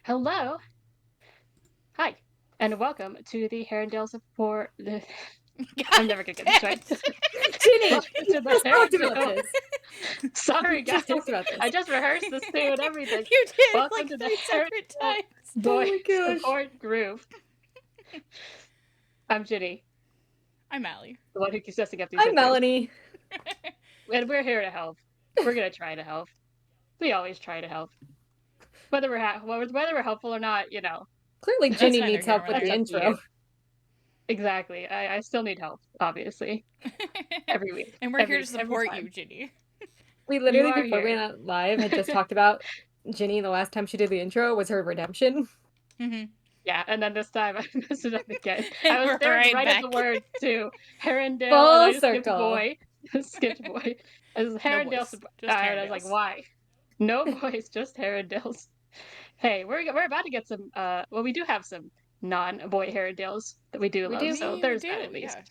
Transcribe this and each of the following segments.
Hello, hi, and welcome to the Herondale Support. I'm never gonna get this right. Ginny, Welcome to we the just talked about Herondale. this. Sorry, We guys. just talked about this. I just rehearsed this too and everything. You did Welcome like to the 3 separate Herondale times. Boy Oh my gosh. Support Group. I'm Ginny, I'm Allie. the one who keeps messing up these I'm intros. Melanie. And we're here to help. We're gonna try to help. We always try to help. Whether we're helpful or not, Clearly, That's Ginny neither needs here help nor with the there. that's up to intro. you. Exactly. I still need help, obviously. Every week. And we're here to support you, Ginny. We literally, are before we here. went live, had just talked about Ginny. The last time she did the intro was her redemption. Mm-hmm. Yeah, and then this time I messed it up again. And I was we're staring right at back. the word too. Herondale, and I Full just skipped circle. boy. Skipped boy. As No Herondale, boys, just and I was like, Herondales. why? No boys, just Herondales. Hey, we're about to get some. Well, we do have some non-boy Herondales that we do We love. do. So We there's that do, at least. yeah.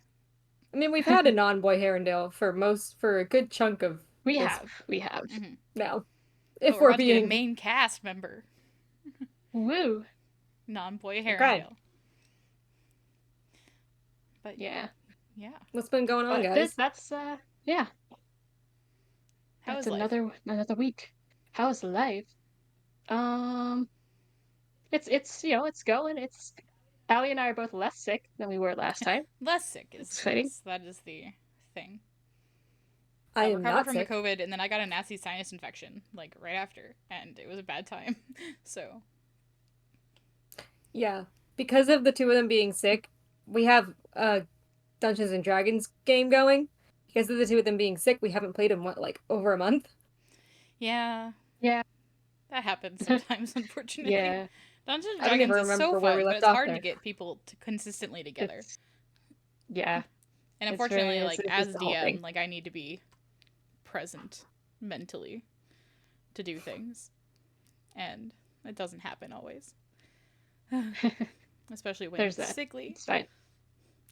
I mean, we've had a non-boy Herondale for a good chunk of We this have. Mm-hmm. now. But If we're we're about to get a being main cast member. Woo. Non-boy okay, Herondale. But Yeah. yeah. what's been going on, But guys? that's yeah. How That's is life? another week. How's life? Um, it's going. It's Allie and I are both less sick than we were last time. Less sick It's is exciting. that is the thing. I am recovered not from sick. the COVID, and then I got a nasty sinus infection like right after, and it was a bad time. So Yeah, because of the two of them being sick, we have a Dungeons and Dragons game going. Because of the two of them being sick, we haven't played in what, like over a month. yeah, Yeah. that happens sometimes, unfortunately. Yeah. Dungeons and I don't even Dragons is so remember where we fun, but left it's off hard to there. get people to consistently together. Yeah. And It's very. unfortunately, like It's as the whole DM, thing. like I need to be present mentally to do things, and it doesn't happen always. Especially when There's it's that. sickly. It's fine.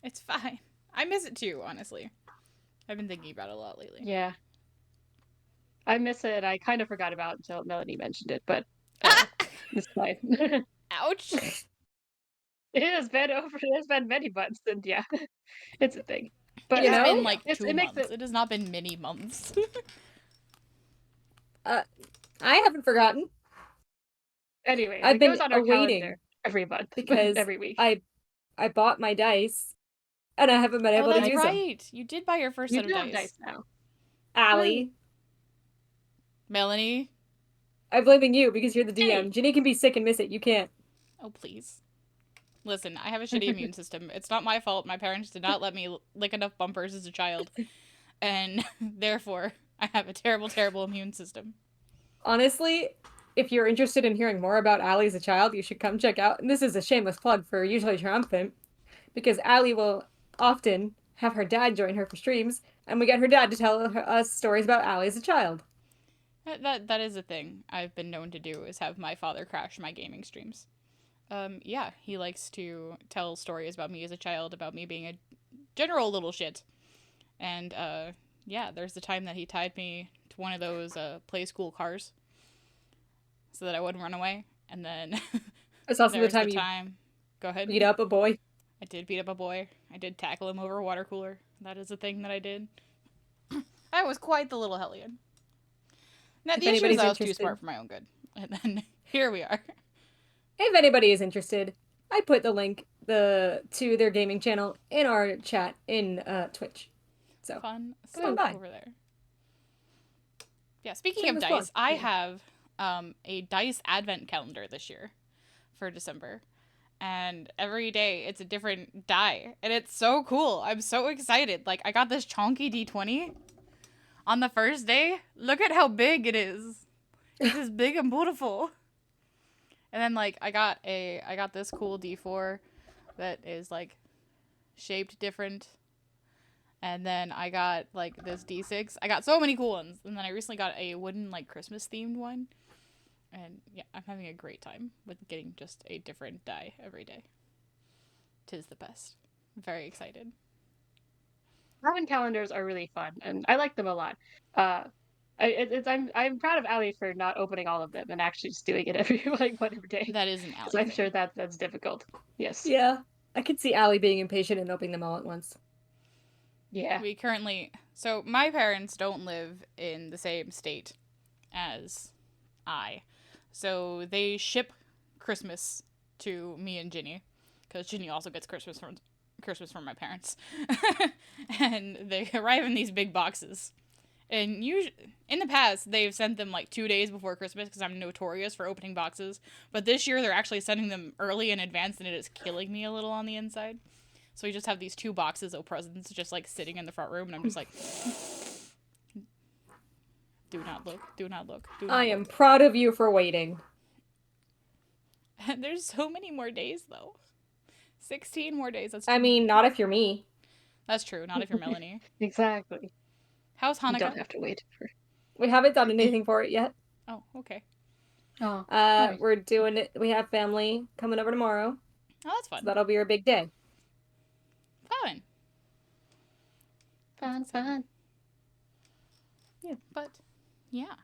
It's fine. I miss it too, honestly. I've been thinking about it a lot lately. Yeah. I miss it. I kind of forgot about it until Melanie mentioned it, but Ah! it's fine. Ouch! It has been over. It has been many months, and yeah, it's a thing. But It has been you know, like it 2 makes months. it. It has not been many months. I haven't forgotten. Anyways, I've it been goes on our awaiting calendar every month, because every week. I bought my dice and I haven't been Oh, able to that's use them. right. You did buy your first You set of do have dice. dice now. Allie, Melanie. I'm blaming you because you're the DM. Ginny. Ginny can be sick and miss it. You can't. Oh, please. Listen, I have a shitty immune system. It's not my fault. My parents did not let me lick enough bumpers as a child. And therefore, I have a terrible, terrible immune system. Honestly, if you're interested in hearing more about Allie as a child, you should come check out. And this is a shameless plug for Usually Triumphant, because Allie will often have her dad join her for streams, and we get her dad to tell us stories about Allie as a child. That is a thing I've been known to do, is have my father crash my gaming streams. Yeah, he likes to tell stories about me as a child, about me being a general little shit. And, yeah, there's the time that he tied me to one of those, play school cars so that I wouldn't run away. And then It's also the there's time the you time. Go ahead. beat up a boy. I did beat up a boy. I did tackle him over a water cooler. That is a thing that I did. I was quite the little hellion. Now, If the issue is anybody's I was too interested, smart for my own good. And then here we are. if anybody is interested, I put the link to their gaming channel in our chat in Twitch. So Fun come on stuff by. over there. Yeah, speaking of Shameless dice, plug. I have a dice advent calendar this year for December. And every day it's a different die. And it's so cool. I'm so excited. Like, I got this chonky D20 on the first day. Look at how big it is. It is big and beautiful. And then, like, I got this cool D4 that is, like, shaped different. And then I got, like, this D6. I got so many cool ones. And then I recently got a wooden, like, Christmas-themed one. And, yeah, I'm having a great time with getting just a different die every day. 'Tis the best. I'm very excited. Advent calendars are really fun, and I like them a lot. I'm proud of Allie for not opening all of them and actually just doing it every like whatever day. That is an Because Allie I'm sure thing. that's difficult. Yes. Yeah. I could see Allie being impatient and opening them all at once. Yeah. We currently, so my parents don't live in the same state as I, so they ship Christmas to me and Ginny, because Ginny also gets Christmas from my parents, and they arrive in these big boxes. And usually, in the past, they've sent them like 2 days before Christmas because I'm notorious for opening boxes. But this year, they're actually sending them early in advance, and it is killing me a little on the inside. So we just have these 2 boxes of presents just like sitting in the front room, and I'm just like, do not look, do not look, do not I look. am proud of you for waiting. There's so many more days though. 16 more days. That's I mean, not if you're me. That's true. Not if you're Melanie. Exactly. How's You Hanukkah? don't have to wait for. We haven't done anything for it yet. Oh, okay. Oh. Right. We're doing it. We have family coming over tomorrow. Oh, that's fun. So that'll be our big day. Fun. Fun. Yeah, but yeah.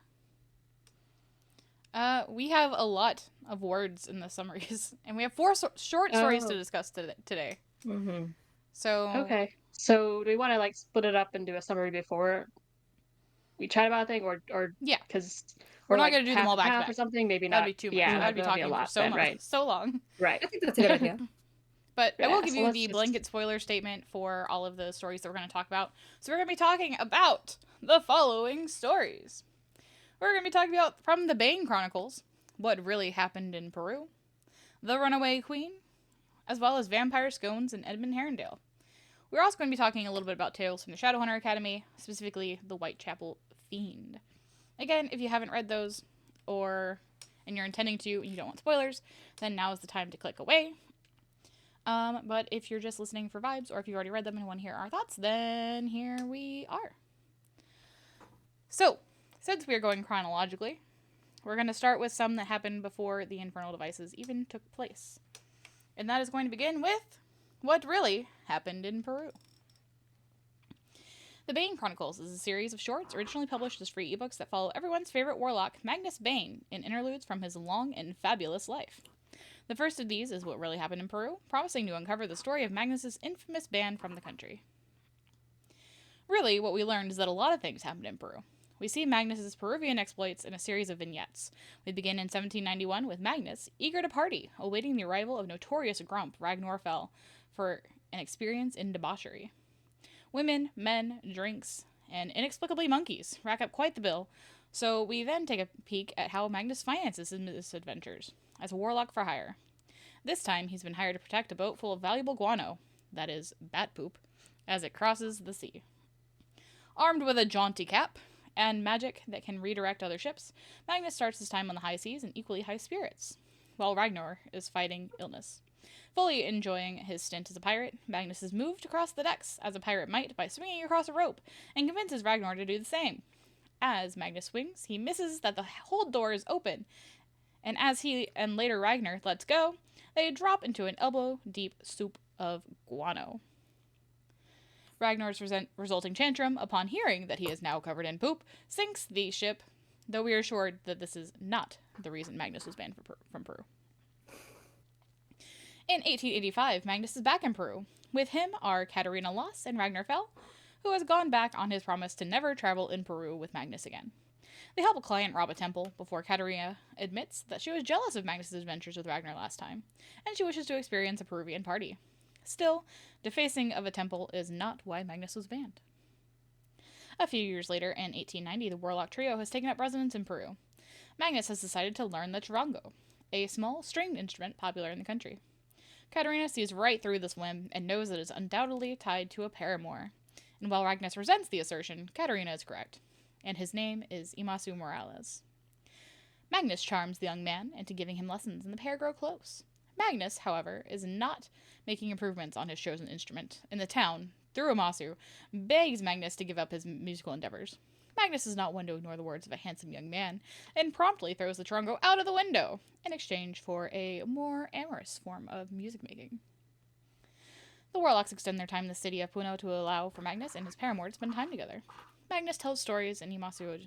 We have a lot of words in the summaries, and we have 4 short stories to discuss today. Mm-hmm. So Okay. So do we want to like split it up and do a summary before we chat about a thing, or yeah, because we're not like gonna do them all back to half back or something? Maybe That'd not. be too much. Yeah, I'd be that'll talking a for lot. so Then, much, right. so long. Right. I think that's a good idea. But I Yeah, will give so you let's the just- blanket spoiler statement for all of the stories that we're going to talk about. So we're going to be talking about the following stories. We're going to be talking about from the Bane Chronicles, what really happened in Peru, the Runaway Queen, as well as Vampire Scones and Edmund Herondale. We're also going to be talking a little bit about tales from the Shadowhunter Academy, specifically the Whitechapel Fiend. Again, if you haven't read those, and you're intending to and you don't want spoilers, then now is the time to click away. But if you're just listening for vibes, or if you've already read them and want to hear our thoughts, then here we are. So, since we are going chronologically, we're going to start with some that happened before the infernal devices even took place. And that is going to begin with what really happened in Peru. The Bane Chronicles is a series of shorts originally published as free ebooks that follow everyone's favorite warlock, Magnus Bane, in interludes from his long and fabulous life. The first of these is what really happened in Peru, promising to uncover the story of Magnus's infamous ban from the country. Really, what we learned is that a lot of things happened in Peru. We see Magnus's Peruvian exploits in a series of vignettes. We begin in 1791 with Magnus, eager to party, awaiting the arrival of notorious grump Ragnar Fell for an experience in debauchery. Women, men, drinks, and inexplicably monkeys rack up quite the bill, so we then take a peek at how Magnus finances his misadventures as a warlock for hire. This time, he's been hired to protect a boat full of valuable guano, that is, bat poop, as it crosses the sea. Armed with a jaunty cap and magic that can redirect other ships, Magnus starts his time on the high seas in equally high spirits, while Ragnar is fighting illness. Fully enjoying his stint as a pirate, Magnus is moved across the decks, as a pirate might, by swinging across a rope, and convinces Ragnar to do the same. As Magnus swings, he misses that the hold door is open, and as he and later Ragnar lets go, they drop into an elbow-deep soup of guano. Ragnar's resulting tantrum, upon hearing that he is now covered in poop, sinks the ship, though we are assured that this is not the reason Magnus was banned from Peru. In 1885, Magnus is back in Peru. With him are Katarina Loss and Ragnar Fell, who has gone back on his promise to never travel in Peru with Magnus again. They help a client rob a temple before Katarina admits that she was jealous of Magnus' adventures with Ragnar last time, and she wishes to experience a Peruvian party. Still, defacing of a temple is not why Magnus was banned. A few years later, in 1890, the Warlock Trio has taken up residence in Peru. Magnus has decided to learn the charango, a small stringed instrument popular in the country. Katarina sees right through this whim and knows that it is undoubtedly tied to a paramour. And while Magnus resents the assertion, Katarina is correct, and his name is Imasu Morales. Magnus charms the young man into giving him lessons, and the pair grow close. Magnus, however, is not making improvements on his chosen instrument. In the town, through Imasu, begs Magnus to give up his musical endeavors. Magnus is not one to ignore the words of a handsome young man, and promptly throws the charango out of the window in exchange for a more amorous form of music making. The Warlocks extend their time in the city of Puno to allow for Magnus and his paramour to spend time together. Magnus tells stories, and Imasu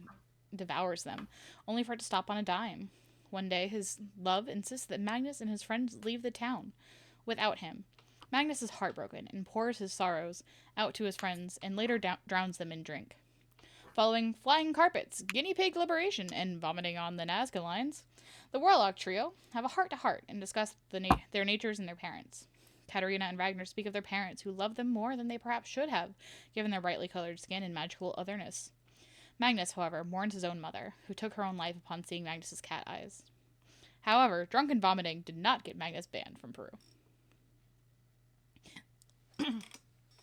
devours them, only for it to stop on a dime. One day, his love insists that Magnus and his friends leave the town without him. Magnus is heartbroken and pours his sorrows out to his friends and later drowns them in drink. Following flying carpets, guinea pig liberation, and vomiting on the Nazca lines, the Warlock trio have a heart-to-heart and discuss their natures and their parents. Katarina and Ragnar speak of their parents who love them more than they perhaps should have, given their brightly colored skin and magical otherness. Magnus, however, mourns his own mother, who took her own life upon seeing Magnus's cat eyes. However, drunken vomiting did not get Magnus banned from Peru.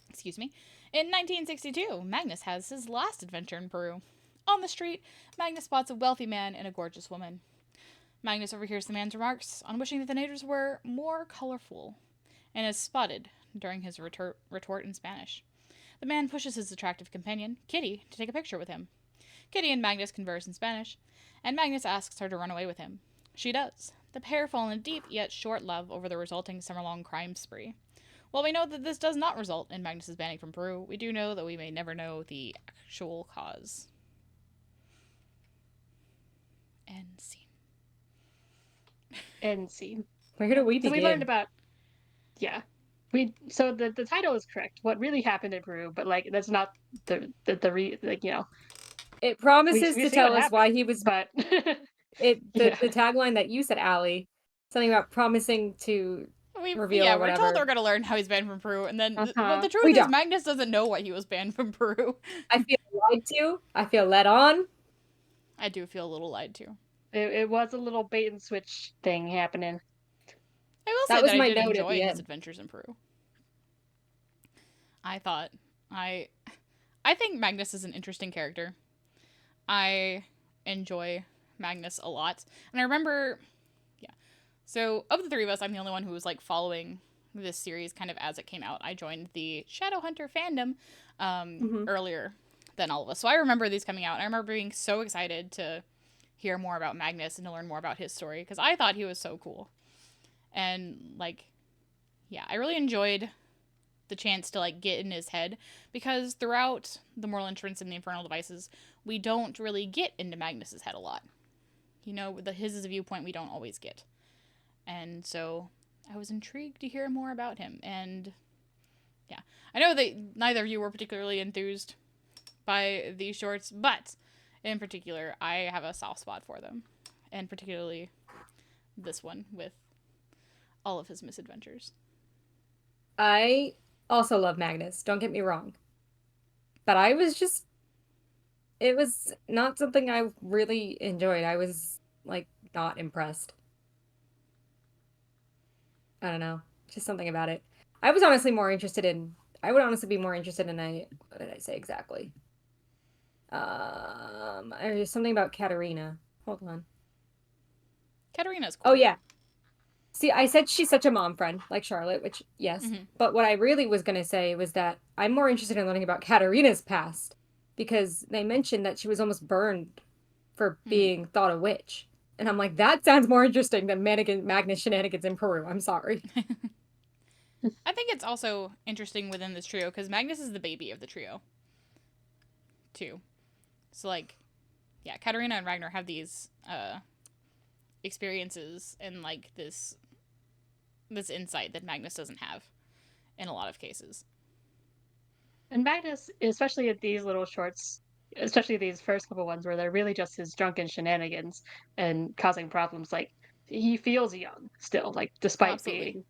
Excuse me. In 1962, Magnus has his last adventure in Peru. On the street, Magnus spots a wealthy man and a gorgeous woman. Magnus overhears the man's remarks on wishing that the natives were more colorful, and is spotted during his retort in Spanish. The man pushes his attractive companion, Kitty, to take a picture with him. Kitty and Magnus converse in Spanish, and Magnus asks her to run away with him. She does. The pair fall in a deep yet short love over the resulting summer-long crime spree. While we know that this does not result in Magnus's banning from Peru, we do know that we may never know the actual cause. End scene. End scene. Where do we begin? So we learned about, so the title is correct. What really happened in Peru, but like that's not the It promises we to see tell what us why happened, he was. but The Yeah. tagline that you said, Allie, something about promising to reveal or we're whatever. told we're going to learn how he's banned from Peru, and then Uh-huh. the truth We is don't. Magnus doesn't know why he was banned from Peru. I feel lied to. I feel led on. I do feel a little lied to. It was a little bait and switch thing happening. I will That say was that I my did note at enjoy the his end. adventures in Peru. I think Magnus is an interesting character. I enjoy Magnus a lot. And I remember, so of the three of us, I'm the only one who was like following this series kind of as it came out. I joined the Shadowhunter fandom earlier than all of us. So I remember these coming out. And I remember being so excited to hear more about Magnus and to learn more about his story because I thought he was so cool. And like, I really enjoyed the chance to like get in his head because throughout the Moral Entrance and the Infernal Devices, we don't really get into Magnus's head a lot. His is a viewpoint we don't always get. And so I was intrigued to hear more about him. And I know that neither of you were particularly enthused by these shorts, but in particular, I have a soft spot for them. And particularly this one with all of his misadventures. I also love Magnus, don't get me wrong. But it was not something I really enjoyed. I was, like, not impressed. I don't know. Just something about it. I would honestly be more interested in what did I say exactly? There's something about Katarina. Hold on. Katarina's cool. Oh, yeah. See, I said she's such a mom friend, like Charlotte, which, yes. Mm-hmm. But what I really was going to say was that I'm more interested in learning about Katarina's past, because they mentioned that she was almost burned for being thought a witch. And I'm like, that sounds more interesting than Magnus shenanigans in Peru. I'm sorry. I think it's also interesting within this trio, because Magnus is the baby of the trio, too. So, like, Katarina and Ragnar have these experiences and, like, this insight that Magnus doesn't have in a lot of cases. And Magnus, especially at these little shorts, especially these first couple ones where they're really just his drunken shenanigans and causing problems, like he feels young still, like despite being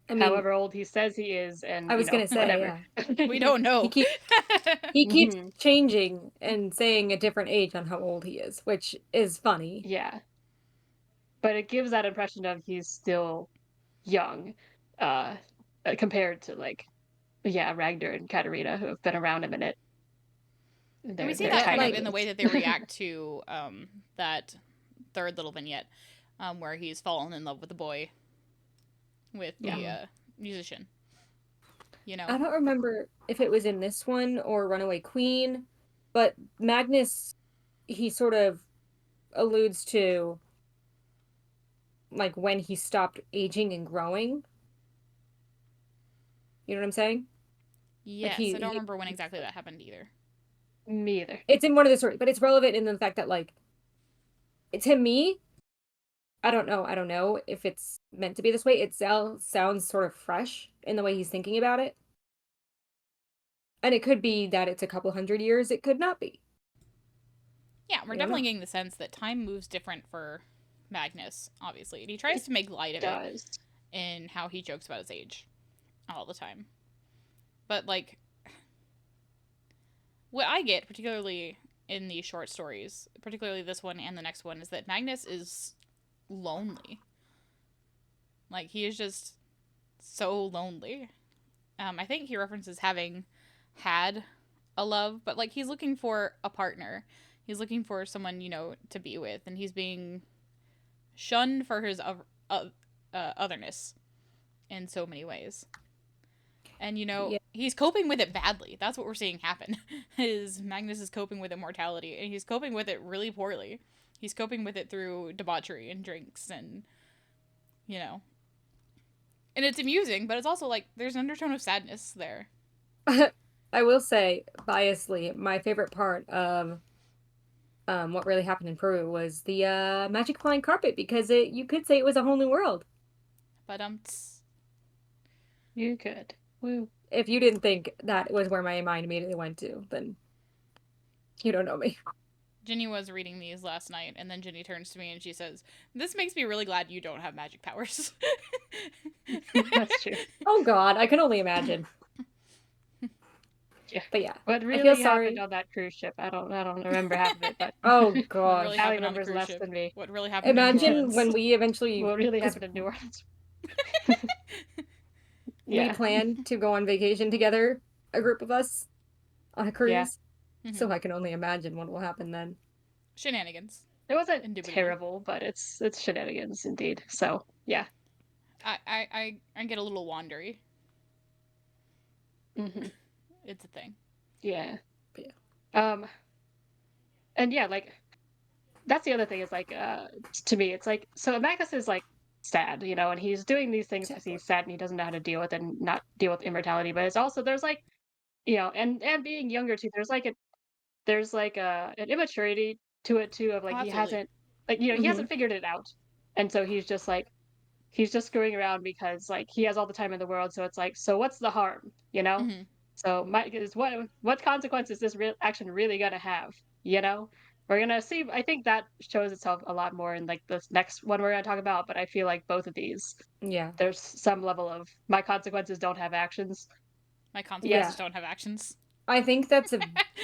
however old he says he is, and I was gonna say, whatever. We don't know. He keeps changing and saying a different age on how old he is, which is funny. Yeah. But it gives that impression of he's still young, compared to Ragnar and Katarina, who have been around a minute. And we see that kind of in the way that they react to that third little vignette, where he's fallen in love with the boy, with the musician. I don't remember if it was in this one or Runaway Queen, but Magnus, he sort of alludes to like when he stopped aging and growing. You know what I'm saying? Yes, I don't remember when exactly that happened either. Me either. It's in one of the stories, but it's relevant in the fact that, like, to me, I don't know if it's meant to be this way. It sounds sort of fresh in the way he's thinking about it. And it could be that it's a couple hundred years. It could not be. Yeah, we're I don't definitely know. getting the sense that time moves different for Magnus, obviously. And he tries to make light of it Does. in how he jokes about his age all the time. But, like, what I get, particularly in these short stories, particularly this one and the next one, is that Magnus is lonely. Like, he is just so lonely. I think he references having had a love, but, like, he's looking for a partner. He's looking for someone, you know, to be with, and he's being shunned for his otherness in so many ways. And, you know, Yeah. he's coping with it badly. That's what we're seeing happen. Is Magnus is coping with immortality, and he's coping with it really poorly. He's coping with it through debauchery and drinks and, you know. And it's amusing, but it's also like there's an undertone of sadness there. I will say, biasly, my favorite part of what really happened in Peru was the magic flying carpet, because you could say it was a whole new world. But You could. Woo. If you didn't think that was where my mind immediately went to, then you don't know me. Ginny was reading these last night, and then Ginny turns to me and she says, "This makes me really glad you don't have magic powers." That's true. Oh God, I can only imagine. Yeah. But yeah, What I feel really sorry. happened on that cruise ship? I don't remember half of it, but Oh What gosh. really Allie happened on the remembers cruise less ship? than me. What really happened in New Imagine Orleans? when we eventually, What really 'cause happened in New Orleans? we Yeah. plan to go on vacation together, a group of us, on a cruise. So I can only imagine what will happen then. Shenanigans. It wasn't Indubitably. terrible, but it's shenanigans indeed. So yeah. I get a little wandery. Hmm. It's a thing. Yeah. Yeah. And yeah, like that's the other thing is like to me it's like so Magnus is like sad, you know, and he's doing these things because Exactly. he's sad and he doesn't know how to deal with it and not deal with immortality. But it's also there's like you know, and being younger too, there's like an immaturity to it too of Oh, like he absolutely. hasn't like you know he Mm-hmm. hasn't figured it out, and so he's just like he's just screwing around because like he has all the time in the world. So it's like so what's the harm, you know? Mm-hmm. So my is what consequences is this real action really gonna have, you know? We're gonna see. I think that shows itself a lot more in like this next one we're gonna talk about. But I feel like both of these, Yeah. there's some level of my consequences don't have actions. My Yeah, consequences don't have actions. I think that's yeah,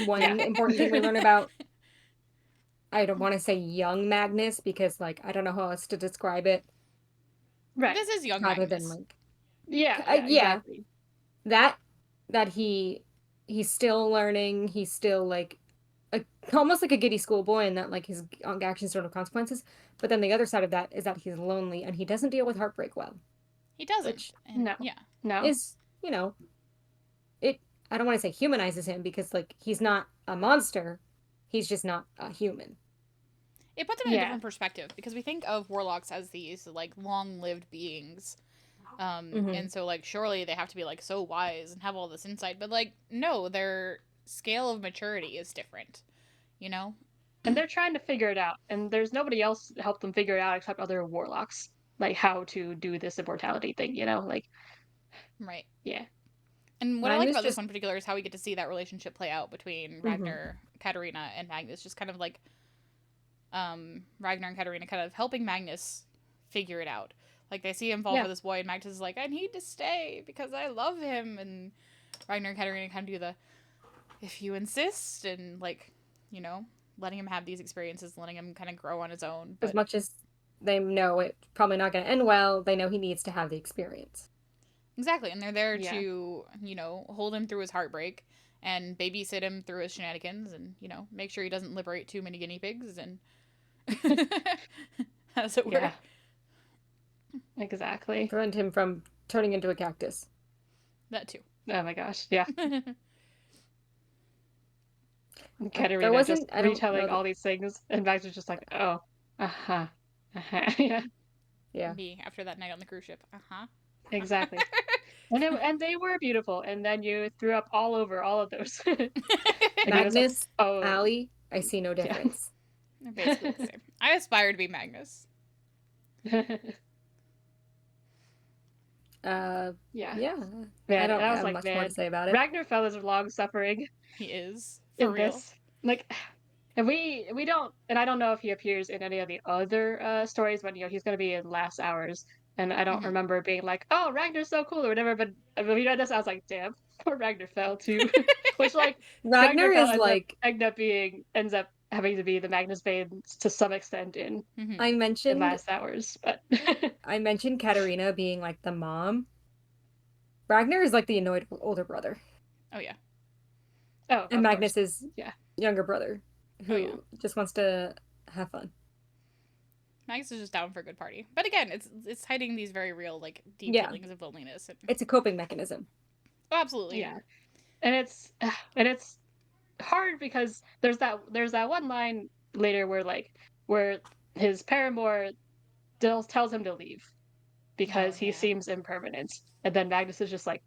one important thing we learn about. I don't want to say young Magnus because, like, I don't know how else to describe it right. This is young other than Magnus. like, Yeah, yeah, yeah, exactly. that that he's still learning. He's still like almost like a giddy schoolboy, and that like his actions don't have consequences. But then the other side of that is that he's lonely and he doesn't deal with heartbreak well, He doesn't. which And No, yeah. no, is, you know, it. I don't want to say humanizes him because like he's not a monster, he's just not a human. It puts him in a yeah, different perspective because we think of warlocks as these like long-lived beings. Mm-hmm. And so like surely they have to be like so wise and have all this insight, but like no, their scale of maturity is different, you know? and they're trying to figure it out, and there's nobody else to help them figure it out except other warlocks, like how to do this immortality thing. You know, like Right. yeah, And what I like Magnus about this just. one in particular is how we get to see that relationship play out between Mm-hmm. Ragnar, Katarina, and Magnus. Just kind of like Ragnar and Katarina kind of helping Magnus figure it out. Like they see him fall yeah. for this boy, and Magnus is like, "I need to stay because I love him." And Ragnar and Katarina kind of do the, "If you insist," and like, you know, letting him have these experiences, letting him kind of grow on his own. As But much as they know it's probably not going to end well, they know he needs to have the experience. exactly, and they're there Yeah. to, you know, hold him through his heartbreak and babysit him through his shenanigans, and you know, make sure he doesn't liberate too many guinea pigs and as it were. Yeah, exactly. Prevent him from turning into a cactus. That too. Oh my gosh, yeah. And There Katerina just wasn't, I don't know retelling that, all these things, and Max was just like, "Oh, uh-huh, uh-huh." Yeah, yeah. Me after that night on the cruise ship. Uh huh. exactly. And they were beautiful, and then you threw up all over all of those. And he was like, Magnus, "Oh, Allie, I see no yeah." difference. They're basically the same. I aspire to be Magnus. Uh, Yeah, yeah. I man. And don't I was have like, much more to man, say about it. Ragnar is long suffering He is. For in real. this. Like, and we don't, and I don't know if he appears in any of the other stories, but he's going to be in Last Hours, and I don't Mhm. remember being like, "Oh, Ragnar's so cool" or whatever. But when we read this, I was like, "Damn, poor Ragnar fell too." Which like Ragnar Ragnar is ends up having to be the Magnus Bane to some extent Mhm. I in mentioned Last Hours, but I mentioned Katarina being like the mom. Ragnar is like the annoyed older brother, Oh yeah. oh, and of course, Magnus is yeah, younger brother Oh yeah. who just wants to have fun. Magnus is just down for a good party. But again, it's hiding these very real, like, deep Yeah. feelings of loneliness. And... It's a coping mechanism. Oh, absolutely. yeah, and it's hard because there's that one line later where his paramour tells him to leave Oh because he yeah. seems impermanent, and then Magnus is just like,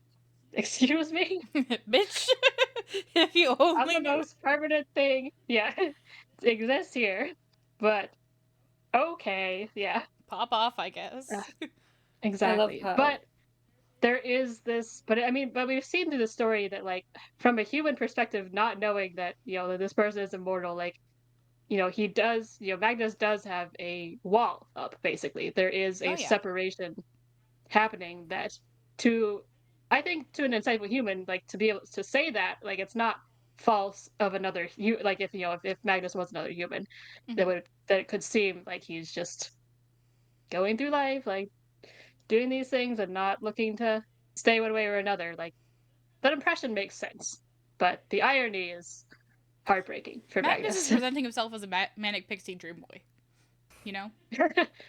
"Excuse me, Bitch. If you I'm only the knew. most permanent thing, yeah, exists here, but okay, yeah, Pop off, I uh, guess. I love exactly." how But there is this, but I mean, but we've seen through the story that like from a human perspective, not knowing that that this person is immortal, like he does, Magnus does have a wall up, basically. There is Oh a yeah. separation happening that to, I think, to an insightful human, like to be able to say that, like it's not false of another, like if Magnus was another human, Mm-hmm. that it could seem like he's just going through life, like doing these things and not looking to stay one way or another. Like that impression makes sense, but the irony is heartbreaking for Magnus is Magnus. presenting himself as a manic pixie dream boy. You know?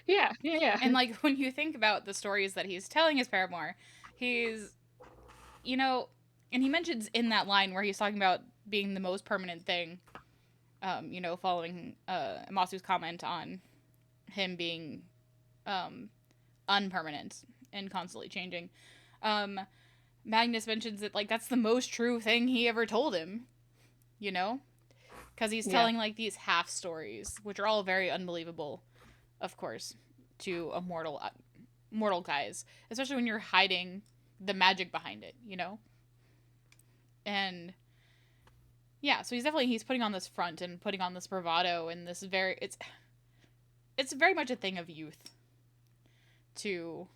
Yeah, yeah, And, like, when you think about the stories that he's telling his paramour, he's, you know, and he mentions in that line where he's talking about being the most permanent thing, following Amasu's comment on him being unpermanent and constantly changing. Um, Magnus mentions that, like, that's the most true thing he ever told him, you know? Because he's yeah, telling, like, these half stories, which are all very unbelievable, of course, to a mortal guys, especially when you're hiding the magic behind it, you know? And yeah, so he's putting on this front and putting on this bravado and this very it's very much a thing of youth to,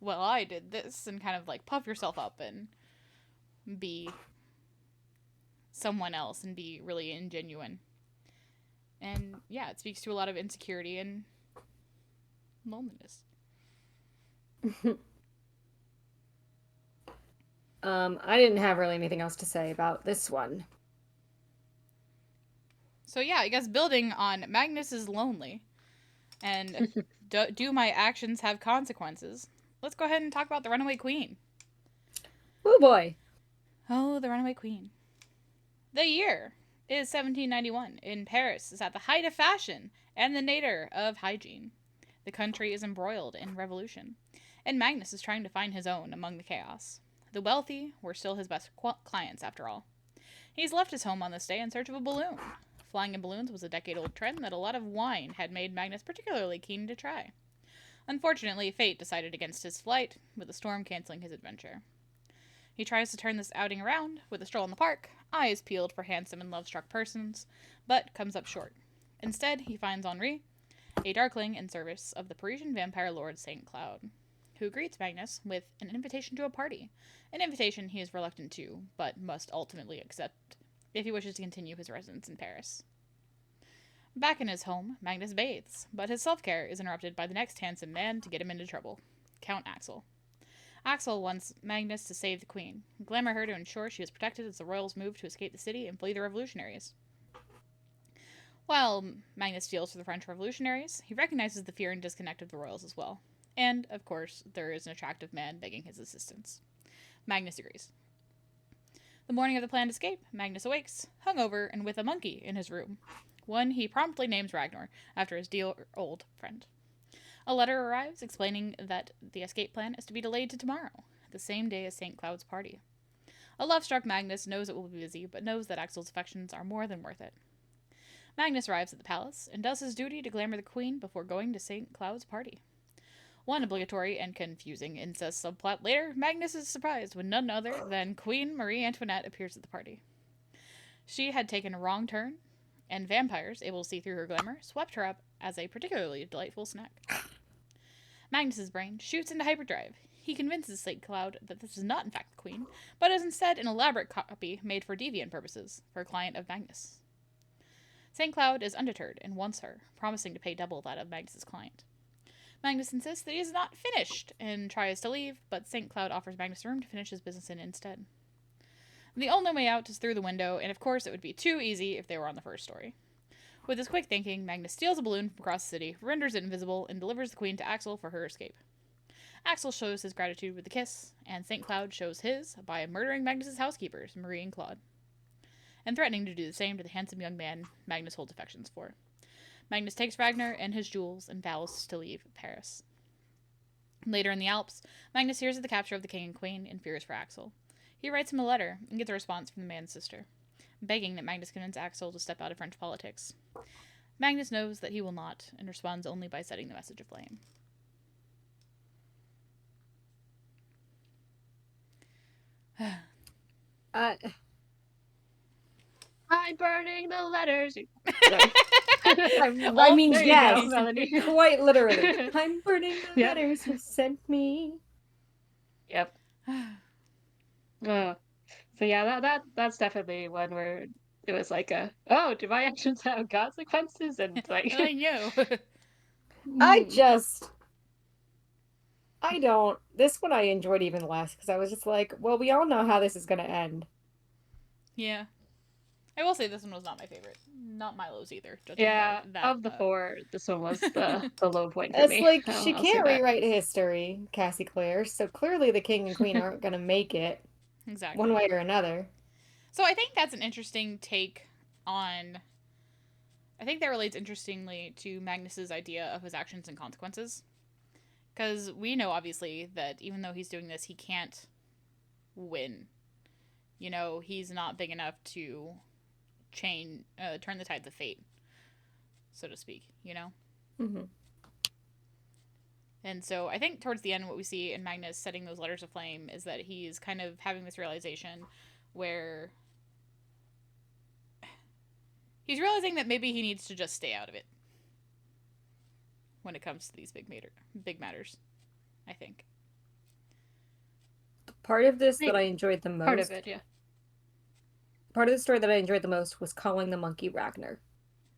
well, I did this, and kind of like puff yourself up and be someone else and be really ingenuine. And yeah, it speaks to a lot of insecurity and loneliness. I didn't have really anything else to say about this one. So yeah, I guess building on Magnus is lonely and do my actions have consequences? Let's go ahead and talk about the Runaway Queen. Oh boy. Oh, the Runaway Queen. The year is 1791. In Paris is at the height of fashion and the nadir of hygiene. The country is embroiled in revolution, and Magnus is trying to find his own among the chaos. The wealthy were still his best clients, after all. He's left his home on this day in search of a balloon. Flying in balloons was a decade-old trend that a lot of wine had made Magnus particularly keen to try. Unfortunately, fate decided against his flight, with the storm canceling his adventure. He tries to turn this outing around with a stroll in the park, eyes peeled for handsome and love-struck persons, but comes up short. Instead, he finds Henri, a darkling in service of the Parisian vampire lord St. Cloud, who greets Magnus with an invitation to a party, an invitation he is reluctant to, but must ultimately accept if he wishes to continue his residence in Paris. Back in his home, Magnus bathes, but his self-care is interrupted by the next handsome man to get him into trouble, Count Axel. Axel wants Magnus to save the queen, glamour her to ensure she is protected as the royals move to escape the city and flee the revolutionaries. While Magnus feels for the French revolutionaries, he recognizes the fear and disconnect of the royals as well. And, of course, there is an attractive man begging his assistance. Magnus agrees. The morning of the planned escape, Magnus awakes, hungover, and with a monkey in his room. One he promptly names Ragnar, after his dear old friend. A letter arrives explaining that the escape plan is to be delayed to tomorrow. the same day as St. Cloud's party. A love-struck Magnus knows it will be busy, but knows that Axel's affections are more than worth it. Magnus arrives at the palace and does his duty to glamour the queen before going to St. Cloud's party. One obligatory and confusing incest subplot later, Magnus is surprised when none other than Queen Marie Antoinette appears at the party. She had taken a wrong turn, and vampires, able to see through her glamour, swept her up as a particularly delightful snack. Magnus's brain shoots into hyperdrive. He convinces St. Cloud that this is not in fact the queen, but is instead an elaborate copy made for deviant purposes for a client of Magnus. St. Cloud is undeterred and wants her, promising to pay double that of Magnus's client. Magnus insists that he is not finished and tries to leave, but St. Cloud offers Magnus room to finish his business in instead. The only way out is through the window, and of course it would be too easy if they were on the first story. With his quick thinking, Magnus steals a balloon from across the city, renders it invisible, and delivers the queen to Axel for her escape. Axel shows his gratitude with a kiss, and St. Cloud shows his by murdering Magnus's housekeepers, Marie and Claude, and threatening to do the same to the handsome young man Magnus holds affections for. Magnus takes Ragnar and his jewels and vows to leave Paris. Later in the Alps, Magnus hears of the capture of the king and queen and fears for Axel. He writes him a letter and gets a response from the man's sister, begging that Magnus convince Axel to step out of French politics. Magnus knows that he will not, and responds only by setting the message aflame. I'm burning the letters. I mean, there you yes, go, Melanie. quite literally. I'm burning the Yep. letters you sent me. Yep. So yeah, that's definitely one where it was like do my actions have consequences? And like I know. This one I enjoyed even less because I was just like, well, we all know how this is going to end. Yeah. I will say this one was not my favorite. Not Milo's either. yeah, That, of the four, this one was the low point for It's me. like I'll she say can't that. rewrite history, Cassie Clare, so clearly the king and queen aren't going to make it Exactly. one way or another. So I think that's an interesting take on... I think that relates interestingly to Magnus's idea of his actions and consequences. Because we know, obviously, that even though he's doing this, he can't win. You know, he's not big enough to turn the tides of fate, so to speak, you know? Mm-hmm. And so I think towards the end, what we see in Magnus setting those letters aflame is that he's kind of having this realization where he's realizing that maybe he needs to just stay out of it when it comes to these big matters, I think. Part of this that I enjoyed the most... Part of it, yeah. Part of the story that I enjoyed the most was calling the monkey Ragnar.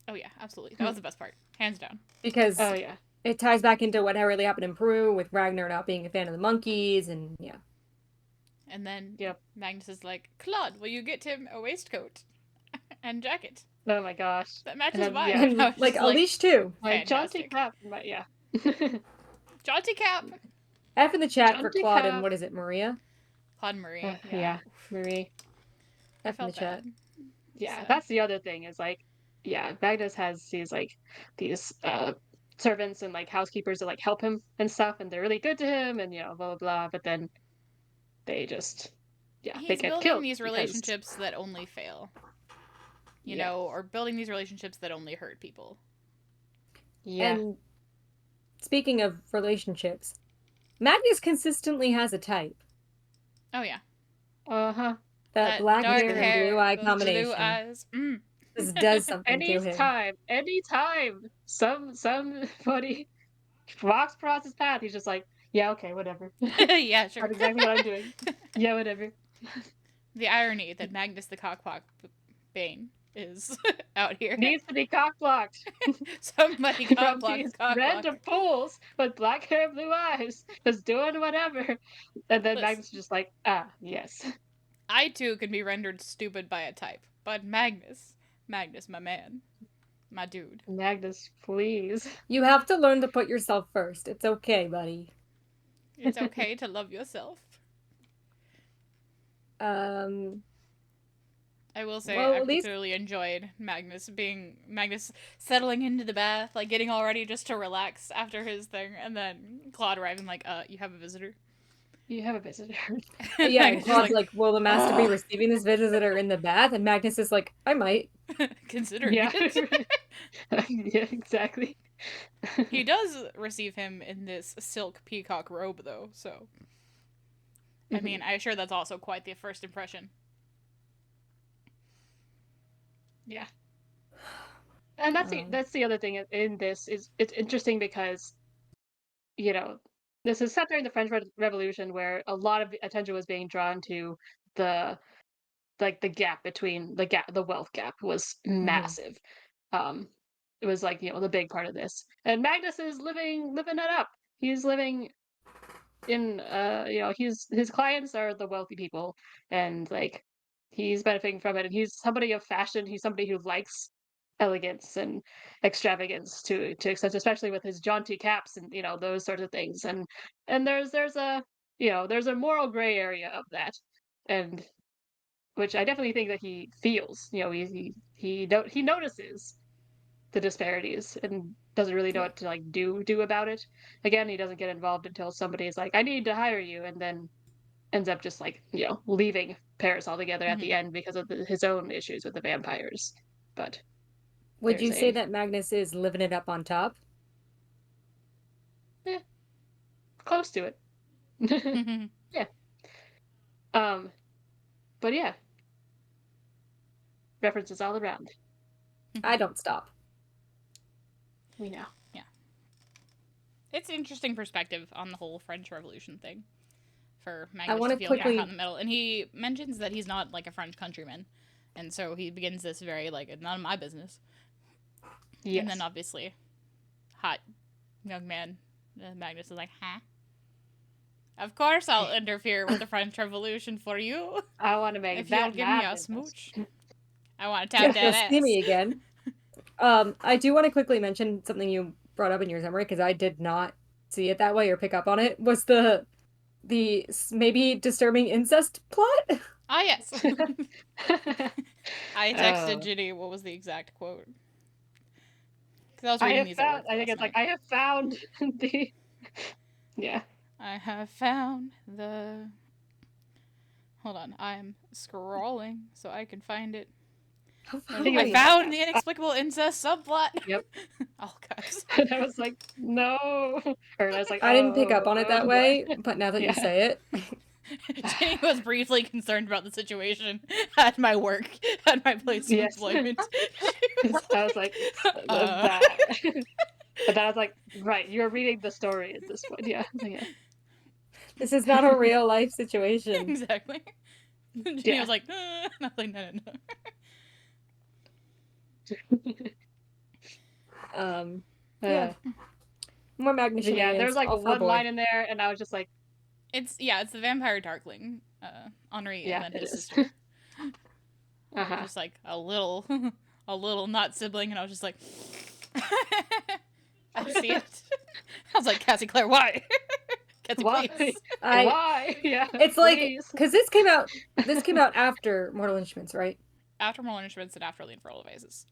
Oh yeah, absolutely. That was the best part. Hands down. Because yeah. it ties back into what really happened in Peru with Ragnar not being a fan of the monkeys, and yeah. And then Yep. Magnus is like, Claude, will you get him a waistcoat and jacket Oh my gosh. that matches then, mine? yeah. And, I was like, just a leash too. My jaunty fantastic. cap, yeah. Jaunty cap. F in the chat for Jaunty Claude cap. and what is it, Maria? Claude and Marie. Yeah, Marie. I F in the felt chat. bad. Yeah, So- that's the other thing is like, yeah, Magnus has these servants and like housekeepers that like help him and stuff, and they're really good to him, and blah blah blah. But then they just, they He's get building killed these because- relationships that only fail. You Yeah. know, or building these relationships that only hurt people. Yeah, And speaking of relationships, Magnus consistently has a type. Oh yeah. uh-huh. That black dark hair and blue eye those combination Blue eyes. Mm. just does something to him. Anytime somebody walks across his path, he's just like, yeah, okay, whatever. Yeah, sure. That's exactly what I'm doing. Yeah, whatever. The irony that Magnus the Cockblock Bane is out here. Needs to be cock-blocked. Somebody From cockblock these cockblock. random fools with black hair and blue eyes, just doing whatever. And then Listen. Magnus is just like, yes. I too can be rendered stupid by a type, but Magnus, my man, my dude. Magnus, please. You have to learn to put yourself first. It's okay, buddy. It's okay to love yourself. I will say, Well, I at least- particularly enjoyed Magnus settling into the bath, like getting all ready just to relax after his thing, and then Claude arriving like, you have a visitor. You have a visitor. Yeah, and Magnus is Claude's like, will the master be "Ugh." receiving this visitor in the bath? And Magnus is like, I might. considering Yeah. it. Yeah, exactly. He does receive him in this silk peacock robe, though, so. I mean, I'm sure that's also quite the first impression. Yeah. And that's the other thing in this is it's interesting because, you know, this is set during the French Revolution where a lot of attention was being drawn to the the gap between the wealth gap was massive. Um, it was like, the big part of this. And Magnus is living it up. He's living in his clients are the wealthy people, and like he's benefiting from it, and he's somebody of fashion. He's somebody who likes elegance and extravagance to extent, especially with his jaunty caps and those sorts of things. And there's a there's a moral gray area of that, and which I definitely think that he feels. He notices the disparities and doesn't really know Yeah. what to like do about it. Again, he doesn't get involved until somebody's like, "I need to hire you," and then ends up just like leaving Paris altogether at the end because of his own issues with the vampires. But Would there's you say that Magnus is living it up on top? eh, close to it. Yeah. But yeah, references all around. I don't stop. We know. Yeah. It's an interesting perspective on the whole French Revolution thing for Magnus wanna to feel quickly- caught in the middle. And he mentions that he's not like a French countryman. And so he begins this very like, none of my business. Yes. And then obviously, hot young man Magnus is like, huh? Of course I'll interfere with the French Revolution for you. I want to make If that you'll give my me a business. smooch. I want to tap that ass. See me again. I do want to quickly mention something you brought up in your summary because I did not see it that way or pick up on it. Was the maybe disturbing incest plot? Ah, yes. I texted Oh. Ginny what was the exact quote. Because I was I reading have these found. at work I think last it's like night. I have found the. Yeah. I have found the. Hold on, I'm scrolling so I can find it. I think it I was found the inexplicable incest subplot. Yep. Oh, guys. And I was like, no. Or I was like, I didn't pick up on it that way, but now that you Yeah. say it, Jenny was briefly concerned about the situation at my work, at my place of Yes. employment. I was like, that. But then I was like, right, you're reading the story at this point. Yeah. Yeah. this is not a real life situation. Exactly. Jenny Yeah. was like, and I was like, no. Yeah. More Magnus But yeah, there's shenanigans, like all for a one boy. line in there, and I was just like, It's the vampire darkling, Henri, Yeah, and then it his is. sister. uh-huh. Just like a little not sibling, and I was just like, I see it. I was like, Cassie Clare, why? Cassie, Why? please. Why? Yeah. It's like please. because this came out after Mortal Instruments, right? After Mortal Instruments and after Lean for All Devices.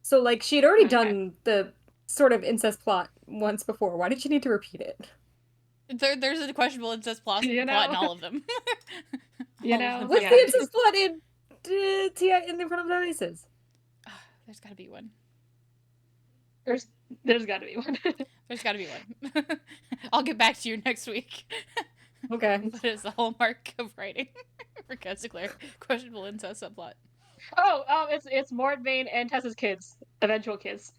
So like she had already Okay. done the sort of incest plot once before. Why did she need to repeat it? There's a questionable incest plot You in know? all of them. You All know? of them. What's Yeah. the incest plot in T.I. in the front of devices? There's gotta be one. There's got to be one. There's gotta be one. I'll get back to you next week. Okay. But it's the hallmark of writing for Cassie Clare. Questionable incest subplot. It's Mort, Bane, and Tessa's kids, eventual kids.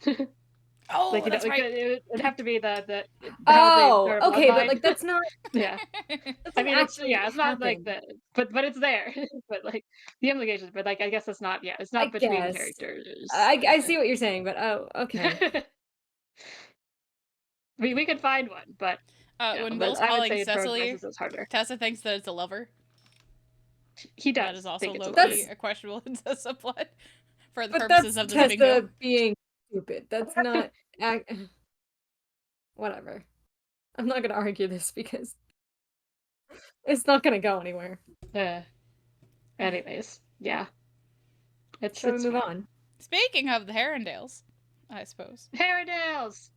Oh, Like that's right. it'd have to be the Oh, their okay, but bloodline. like that's not. Yeah. That's I mean, it's actually not like happened. the, but it's there. But like the implications, but like I guess it's not. Yeah, it's not I between guess. characters. I see what you're saying, but oh, okay. we could find one, but When but Will's I would calling say for Cecily, devices it's harder. Tessa thinks that it's a lover. He does. That is also think it's a low-key lover. a questionable incest subplot for the But purposes that's of this bingo. Tessa being stupid. That's not. Whatever. I'm not gonna argue this because it's not gonna go anywhere. Anyways, yeah. Shall we It's move on? Speaking of the Herondales, I suppose. Herondales.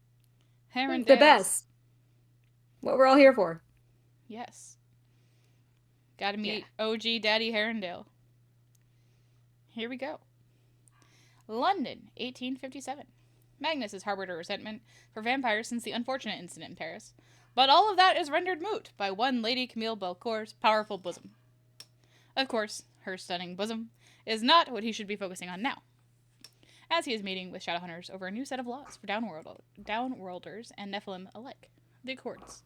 Herondales. The best. What we're all here for. Yes. Gotta meet OG Daddy Herondale. Here we go. London, 1857. Magnus has harbored a resentment for vampires since the unfortunate incident in Paris. But all of that is rendered moot by one Lady Camille Belcourt's powerful bosom. Of course, her stunning bosom is not what he should be focusing on now, as he is meeting with Shadowhunters over a new set of laws for Downworlders and Nephilim alike, the Accords.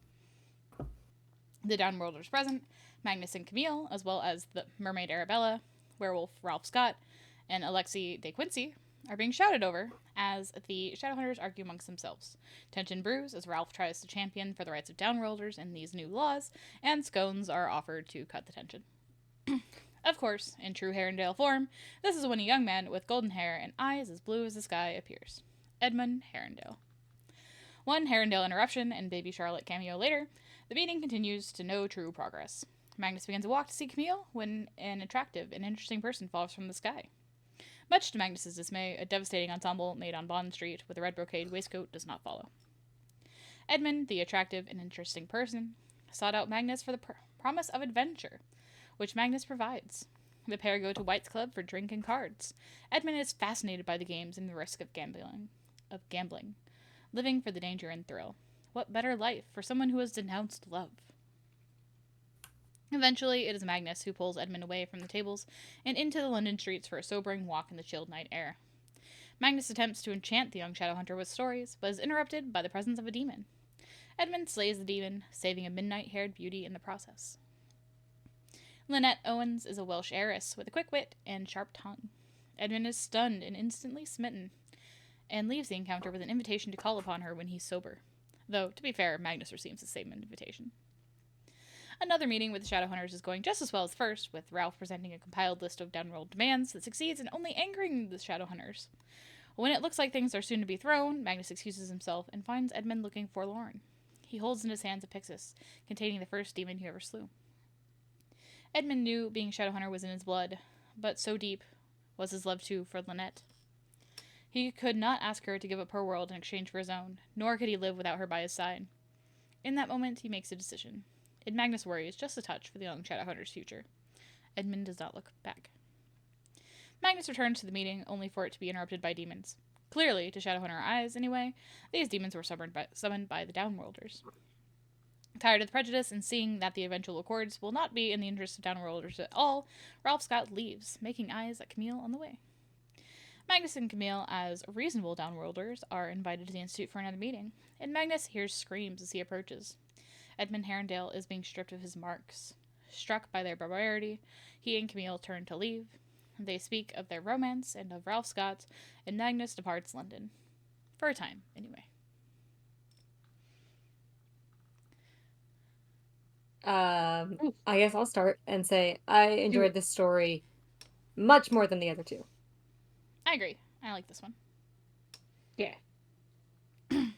The Downworlders present, Magnus and Camille, as well as the Mermaid Arabella, Werewolf Ralph Scott, and Alexei de Quincy, are being shouted over as the Shadowhunters argue amongst themselves. Tension brews as Ralph tries to champion for the rights of Downworlders in these new laws, and scones are offered to cut the tension. Of course, in true Herondale form, this is when a young man with golden hair and eyes as blue as the sky appears. Edmund Herondale. One Herondale interruption and Baby Charlotte cameo later, the meeting continues to no true progress. Magnus begins a walk to see Camille when an attractive and interesting person falls from the sky. Much to Magnus's dismay, a devastating ensemble made on Bond Street with a red brocade waistcoat does not follow. Edmund, the attractive and interesting person, sought out Magnus for the promise of adventure, which Magnus provides. The pair go to White's Club for drink and cards. Edmund is fascinated by the games and the risk of gambling, living for the danger and thrill. What better life for someone who has denounced love? Eventually, it is Magnus who pulls Edmund away from the tables and into the London streets for a sobering walk in the chilled night air. Magnus attempts to enchant the young Shadowhunter with stories, but is interrupted by the presence of a demon. Edmund slays the demon, saving a midnight-haired beauty in the process. Lynette Owens is a Welsh heiress with a quick wit and sharp tongue. Edmund is stunned and instantly smitten, and leaves the encounter with an invitation to call upon her when he's sober. Though, to be fair, Magnus receives the same invitation. Another meeting with the Shadowhunters is going just as well as the first, with Ralph presenting a compiled list of downworld demands that succeeds in only angering the Shadowhunters. When it looks like things are soon to be thrown, Magnus excuses himself and finds Edmund looking forlorn. He holds in his hands a pyxis, containing the first demon he ever slew. Edmund knew being Shadowhunter was in his blood, but so deep was his love too for Lynette. He could not ask her to give up her world in exchange for his own, nor could he live without her by his side. In that moment, he makes a decision. And Magnus worries just a touch for the young Shadowhunter's future. Edmund does not look back. Magnus returns to the meeting, only for it to be interrupted by demons. Clearly, to Shadowhunter eyes anyway, these demons were summoned by the Downworlders. Tired of the prejudice and seeing that the eventual accords will not be in the interest of Downworlders at all, Ralph Scott leaves, making eyes at Camille on the way. Magnus and Camille, as reasonable Downworlders, are invited to the Institute for another meeting, and Magnus hears screams as he approaches. Edmund Herondale is being stripped of his marks. Struck by their barbarity, he and Camille turn to leave. They speak of their romance and of Ralph Scott, and Magnus departs London. For a time, anyway. I guess I'll start and say I enjoyed this story much more than the other two. I agree. I like this one. Yeah. I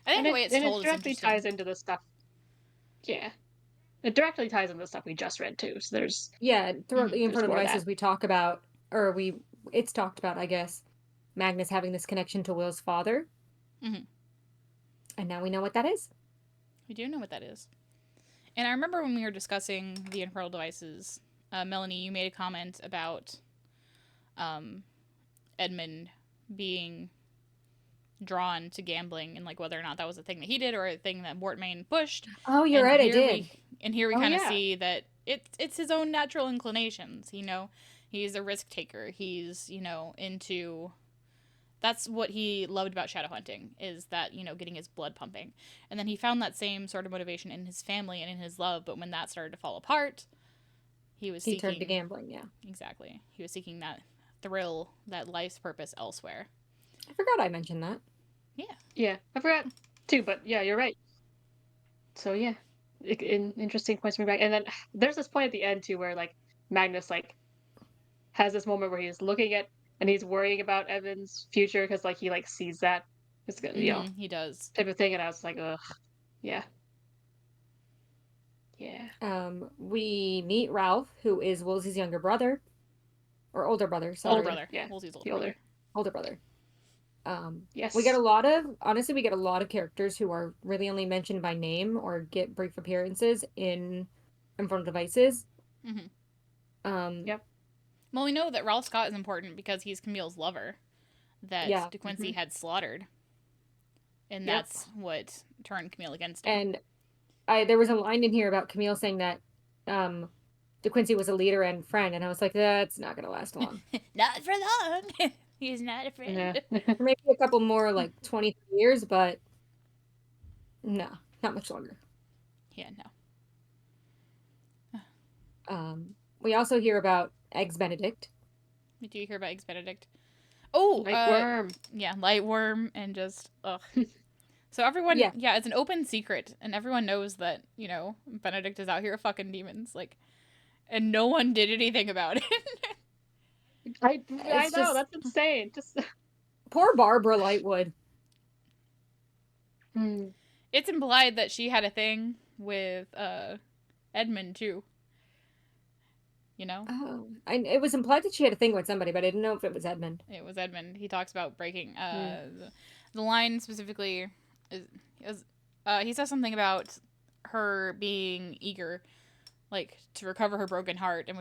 think the way it's told it directly ties into the stuff. Yeah. It directly ties into the stuff we just read too. So there's throughout the info more of devices that. we talk about, it's talked about, I guess, Magnus having this connection to Will's father. Mm-hmm. And now we know what that is. We do know what that is. And I remember when we were discussing the infernal devices, Melanie, you made a comment about Edmund being drawn to gambling and like whether or not that was a thing that he did or a thing that Mortmain pushed. Oh, you're right, I did. Here we kind of see that it's his own natural inclinations. He's a risk taker. He's into. That's what he loved about shadow hunting, is that, getting his blood pumping. And then he found that same sort of motivation in his family and in his love, but when that started to fall apart, he turned to gambling, yeah. Exactly. He was seeking that thrill, that life's purpose elsewhere. I forgot I mentioned that. Yeah. Yeah, I forgot too, but yeah, you're right. So yeah, interesting points to bring back. And then there's this point at the end too where like Magnus like has this moment where he's looking at and he's worrying about Evan's future because like he like sees that it's gonna he does type of thing, and I was like, ugh, yeah. We meet Ralph, who is Woolsey's younger brother, or older brother. Sorry. Older brother. Yeah, Woolsey's older brother. Yes. We get a lot of characters who are really only mentioned by name or get brief appearances in Infernal Devices. Mm-hmm. Yep. Well, we know that Ralph Scott is important because he's Camille's lover that De Quincey had slaughtered. And that's what turned Camille against him. And there was a line in here about Camille saying that De Quincey was a leader and friend, and I was like, that's not going to last long. Not for long. He's not a friend. Yeah. Maybe a couple more, like 20 years, but no, not much longer. Yeah, no. We also hear about Eggs Benedict. Did you hear about Eggs Benedict? Oh, Lightworm. Yeah, Lightworm and just ugh. So everyone, yeah, it's an open secret, and everyone knows that Benedict is out here fucking demons, like, and no one did anything about it. I know, that's insane. Just poor Barbara Lightwood. It's implied that she had a thing with Edmund too. Oh, it was implied that she had a thing with somebody, but I didn't know if it was Edmund. It was Edmund. He talks about breaking the line specifically. He says something about her being eager, like, to recover her broken heart, and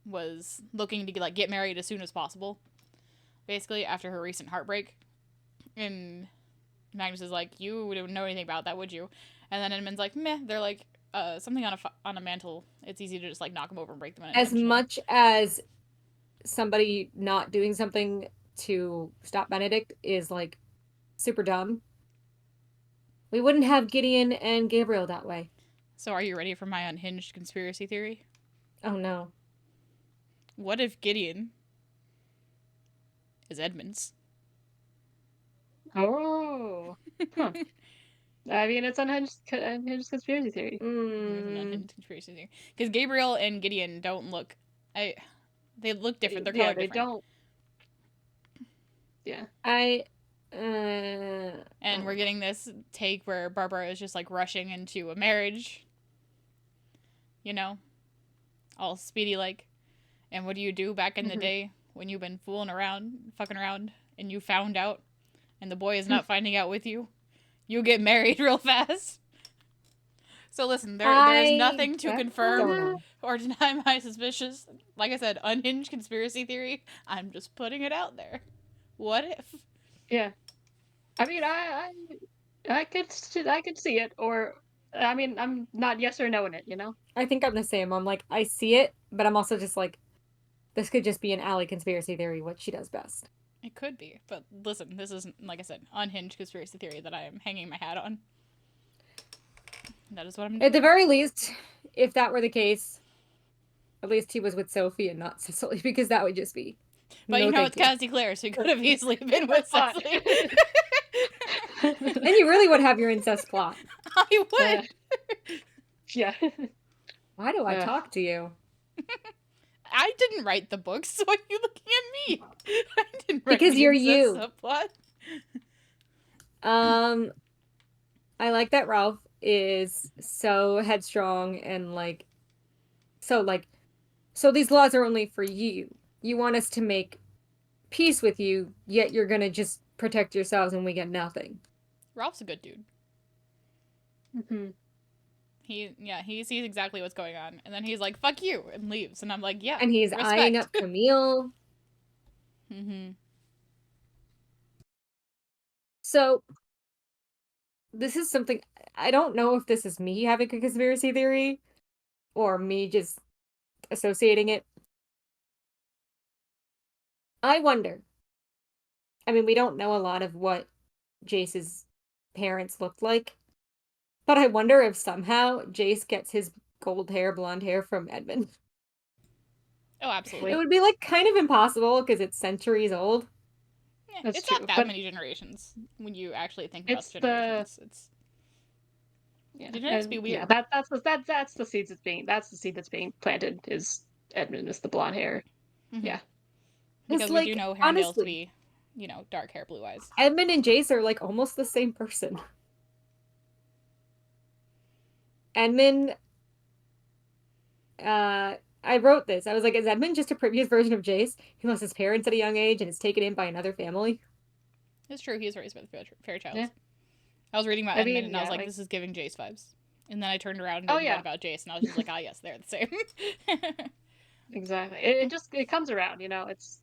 was looking to get married as soon as possible, basically after her recent heartbreak. And Magnus is like, you wouldn't know anything about that, would you? And then Edmund's like, meh. They're like, something on a mantle. It's easy to just knock them over and break them. As much as somebody not doing something to stop Benedict is super dumb, we wouldn't have Gideon and Gabriel that way. So are you ready for my unhinged conspiracy theory? Oh no. What if Gideon is Edmund's? Oh. Huh. I mean, it's unhinged conspiracy theory. It's an unhinged conspiracy theory. Because Gabriel and Gideon don't look... They look different. They're color different. Don't... Yeah. And we're getting this take where Barbara is just rushing into a marriage. All speedy like. And what do you do back in the day when you've been fucking around, and you found out, and the boy is not finding out with you? You get married real fast. So listen, there's nothing to confirm or deny my suspicions. Like I said, unhinged conspiracy theory. I'm just putting it out there. What if? Yeah. I mean, I could see it, or I mean, I'm not yes or no in it, I think I'm the same. I'm like, I see it, but I'm also just like, this could just be an Allie conspiracy theory, what she does best. It could be, but listen, this is, like I said, unhinged conspiracy theory that I am hanging my hat on. That is what I'm doing. At the very least, if that were the case, at least he was with Sophie and not Cecily, because that would just be. But it's Cassandra Clare, so he could have easily been with Cecily. Then you really would have your incest plot. I would. Yeah. Why do I talk to you? I didn't write the books, so why are you looking at me? I didn't write because you're you. Subplot. I like that Ralph is so headstrong and so these laws are only for you. You want us to make peace with you, yet you're gonna just protect yourselves and we get nothing. Ralph's a good dude. He sees exactly what's going on, and then he's like, "Fuck you," and leaves. And I'm like, "Yeah." And he's respect. eyeing up Camille. So this is something I don't know if this is me having a conspiracy theory or me just associating it. I wonder. I mean, we don't know a lot of what Jace's parents looked like, but I wonder if somehow Jace gets his blonde hair from Edmund. Oh, absolutely. It would be kind of impossible because it's centuries old. Yeah, it's true, not that many generations when you actually think about generations. Genetics be weird. Yeah, that's the seed that's being planted. Is Edmund is the blonde hair? Yeah, because we do know Herondale to be, dark hair, blue eyes. Edmund and Jace are almost the same person. Edmund, I wrote this. I was like, is Edmund just a previous version of Jace? He lost his parents at a young age and is taken in by another family. It's true. He was raised by the Fairchilds. Yeah. I was reading about Edmund and I was like, this is giving Jace vibes. And then I turned around and Oh, read yeah. about Jace, and I was just like, ah, yes, they're the same. Exactly. It comes around, it's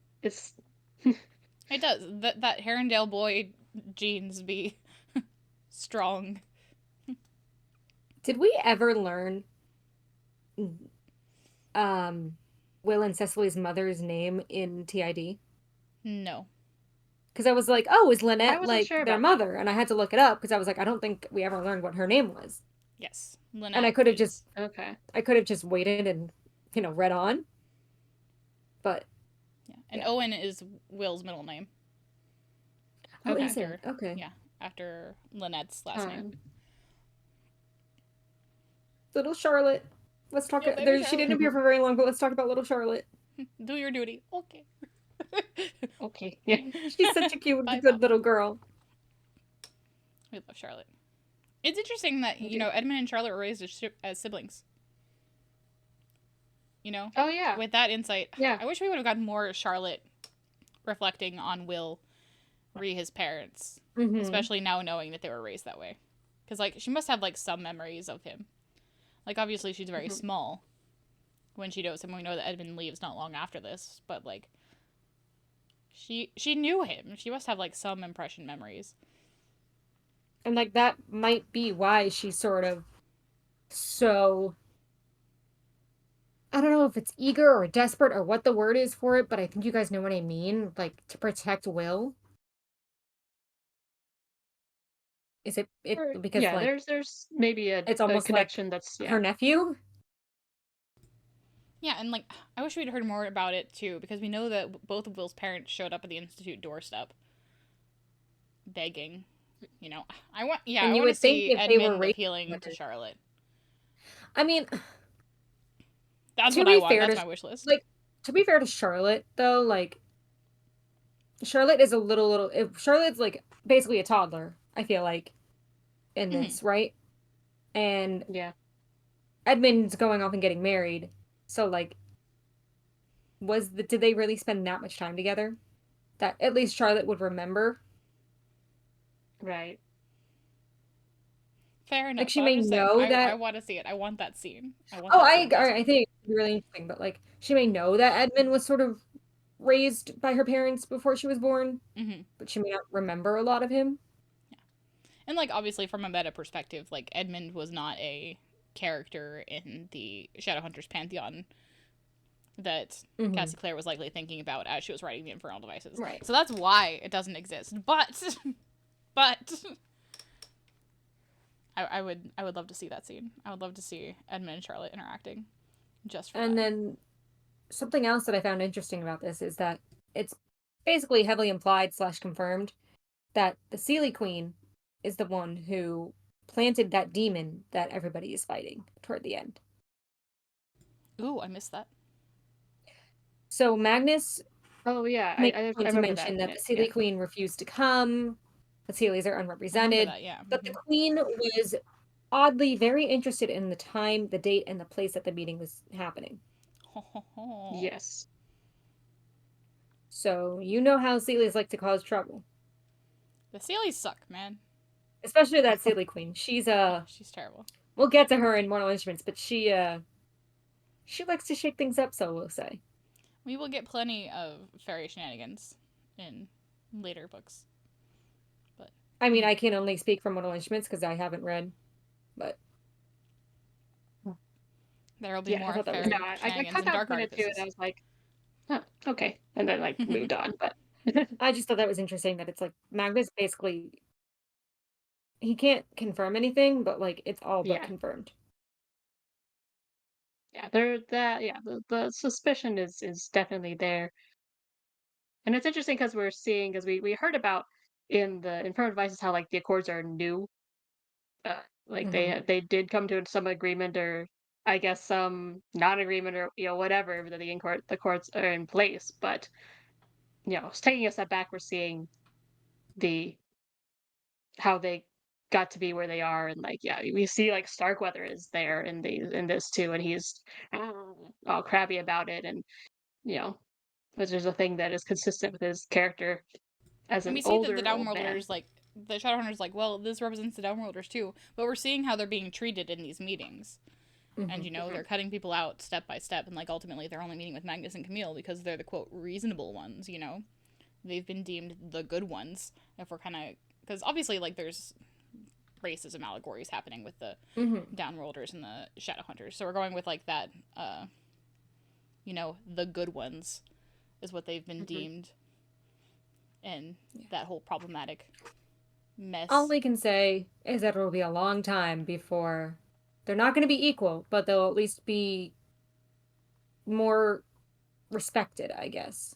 It does. That Herondale boy genes be strong. Did we ever learn Will and Cecily's mother's name in TID? No. Because I was like, oh, is I Lynette wasn't like sure their about that. mother? And I had to look it up because I was like, I don't think we ever learned what her name was. Yes. And I Lynette could have is. Okay. just waited and read on. But Yeah. And yeah. Owen is Will's middle name. Oh, Okay. is it? Okay. Yeah, after Lynette's last name. Little Charlotte. Let's talk. Yeah, baby She didn't Charlotte. appear for very long, but let's talk about little Charlotte. Do your duty. Okay. Okay. Yeah. She's such a cute, Bye, good Papa. little girl. We love Charlotte. It's interesting that, Edmund and Charlotte were raised as siblings. Oh, yeah. With that insight, Yeah. I wish we would have gotten more Charlotte reflecting on Will re his parents, especially now knowing that they were raised that way. Because, like, she must have, like, some memories of him. Like, obviously she's very small when she knows him. We know that Edmund leaves not long after this, but, like, she knew him. She must have, like, some impression memories. And, like, that might be why she's sort of so... I don't know if it's eager or desperate or what the word is for it, but I think you guys know what I mean. Like, to protect Will. Is it because, Yeah, like... there's maybe it's a almost connection like that's her nephew? Yeah, and, like, I wish we'd heard more about it, too, because we know that both of Will's parents showed up at the Institute doorstep begging. I want to see Edmund appealing to Charlotte. I mean, that's what I want. That's my wish list. Like, to be fair to Charlotte, though, like, Charlotte is a little. Charlotte's like basically a toddler, I feel like, in this, right? And yeah, Edmund's going off and getting married, so like, did they really spend that much time together? That at least Charlotte would remember. Right. Fair enough. Like, she may know that. I want to see it. I want that scene. I think it'd be really interesting, but like, she may know that Edmund was sort of raised by her parents before she was born, but she may not remember a lot of him. Yeah, and like, obviously from a meta perspective, like, Edmund was not a character in the Shadowhunters pantheon that Cassie Clare was likely thinking about as she was writing the Infernal Devices. Right. So that's why it doesn't exist. But I would love to see that scene. I would love to see Edmund and Charlotte interacting just for that. And then something else that I found interesting about this is that it's basically heavily implied / confirmed that the Seelie Queen is the one who planted that demon that everybody is fighting toward the end. Ooh, I missed that. So Magnus... Oh, yeah. I remember mention that the Seelie Queen refused to come. The Seelies are unrepresented. That, yeah. But the Queen was oddly very interested in the time, the date, and the place that the meeting was happening. Yes. So you know how Seelies like to cause trouble. The Seelies suck, man. Especially that Seelie Queen. She's terrible. We'll get to her in Mortal Instruments, but she likes to shake things up, so we'll say. We will get plenty of fairy shenanigans in later books. But I mean, I can only speak from Mortal Instruments because I haven't read, but there'll be more fairy shenanigans in Dark Artifices. And I was like, huh, okay, and then like moved on. But I just thought that was interesting that it's like Magnus basically, he can't confirm anything, but like it's all but confirmed. Yeah, the suspicion is definitely there. And it's interesting because we're seeing, because we heard about in the Infernal Devices how like the Accords are new. Like they did come to some agreement, or I guess some non-agreement, or whatever, that the courts are in place. But taking a step back, we're seeing how they got to be where they are, and like we see like Starkweather is there in this too, and he's all crabby about it, and which is a thing that is consistent with his character as and an we see older that the old man. Downworlders like the Shadowhunters like, well, this represents the Downworlders too, but we're seeing how they're being treated in these meetings. And, they're cutting people out step by step, and, like, ultimately they're only meeting with Magnus and Camille because they're the, quote, reasonable ones, They've been deemed the good ones, if we're kind of... Because, obviously, like, there's racism allegories happening with the Downworlders and the Shadowhunters. So we're going with, like, that, the good ones is what they've been deemed in that whole problematic mess. All we can say is that it will be a long time before... They're not going to be equal, but they'll at least be more respected, I guess.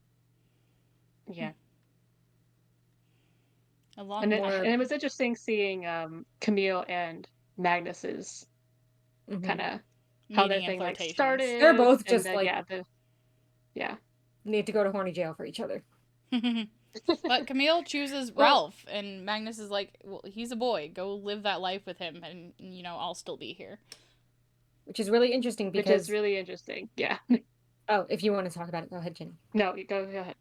Yeah. A lot And more. it was interesting seeing Camille and Magnus's kind of how their Meeting and thing like flirtations. started. They're both and just then, like yeah. need to go to horny jail for each other. But Camille chooses Ralph, and Magnus is like, well, he's a boy. Go live that life with him, and, I'll still be here. Which is really interesting because... Which is really interesting, yeah. Oh, if you want to talk about it, go ahead, Jenny. No, go ahead.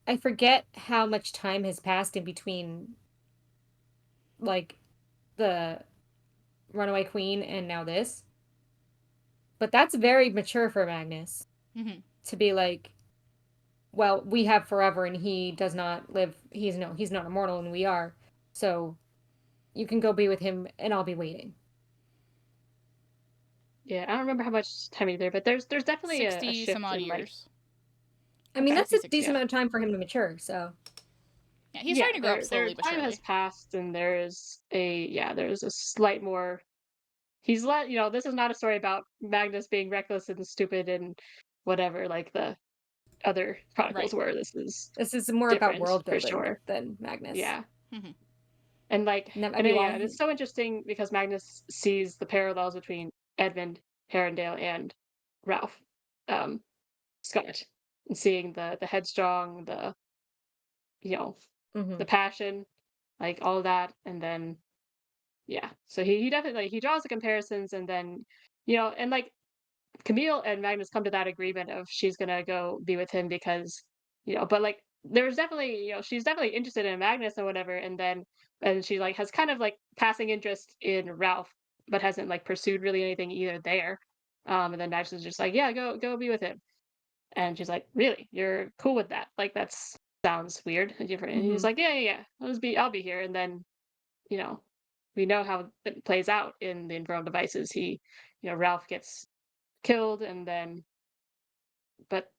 I forget how much time has passed in between, like, the Runaway Queen and now this. But that's very mature for Magnus. To be like, well, we have forever and he does not live, he's not immortal and we are. So you can go be with him and I'll be waiting. Yeah, I don't remember how much time either, but there's definitely a 60 shift some odd in like... years. I mean, that's a 60, decent amount of time for him to mature, so... Yeah, he's trying to grow up slowly but time surely. has passed, and there's a slight more... He's this is not a story about Magnus being reckless and stupid and whatever, like the other chronicles were. This is more about world building for sure. than Magnus. Yeah. And like, and it's so interesting because Magnus sees the parallels between Edmund Herondale and Ralph Scott, and seeing the headstrong, the the passion, like all of that, and then so he definitely he draws the comparisons, and then and like Camille and Magnus come to that agreement of she's gonna go be with him because but like there's definitely she's definitely interested in Magnus and whatever, and she like has kind of like passing interest in Ralph, but hasn't like pursued really anything either there. And then Magnus is just like, yeah, go be with him, and she's like, really, you're cool with that? Like that's sounds weird and different. And he's like, yeah, I'll be here, and then you know we know how it plays out in the Infernal Devices. Ralph gets killed, and then but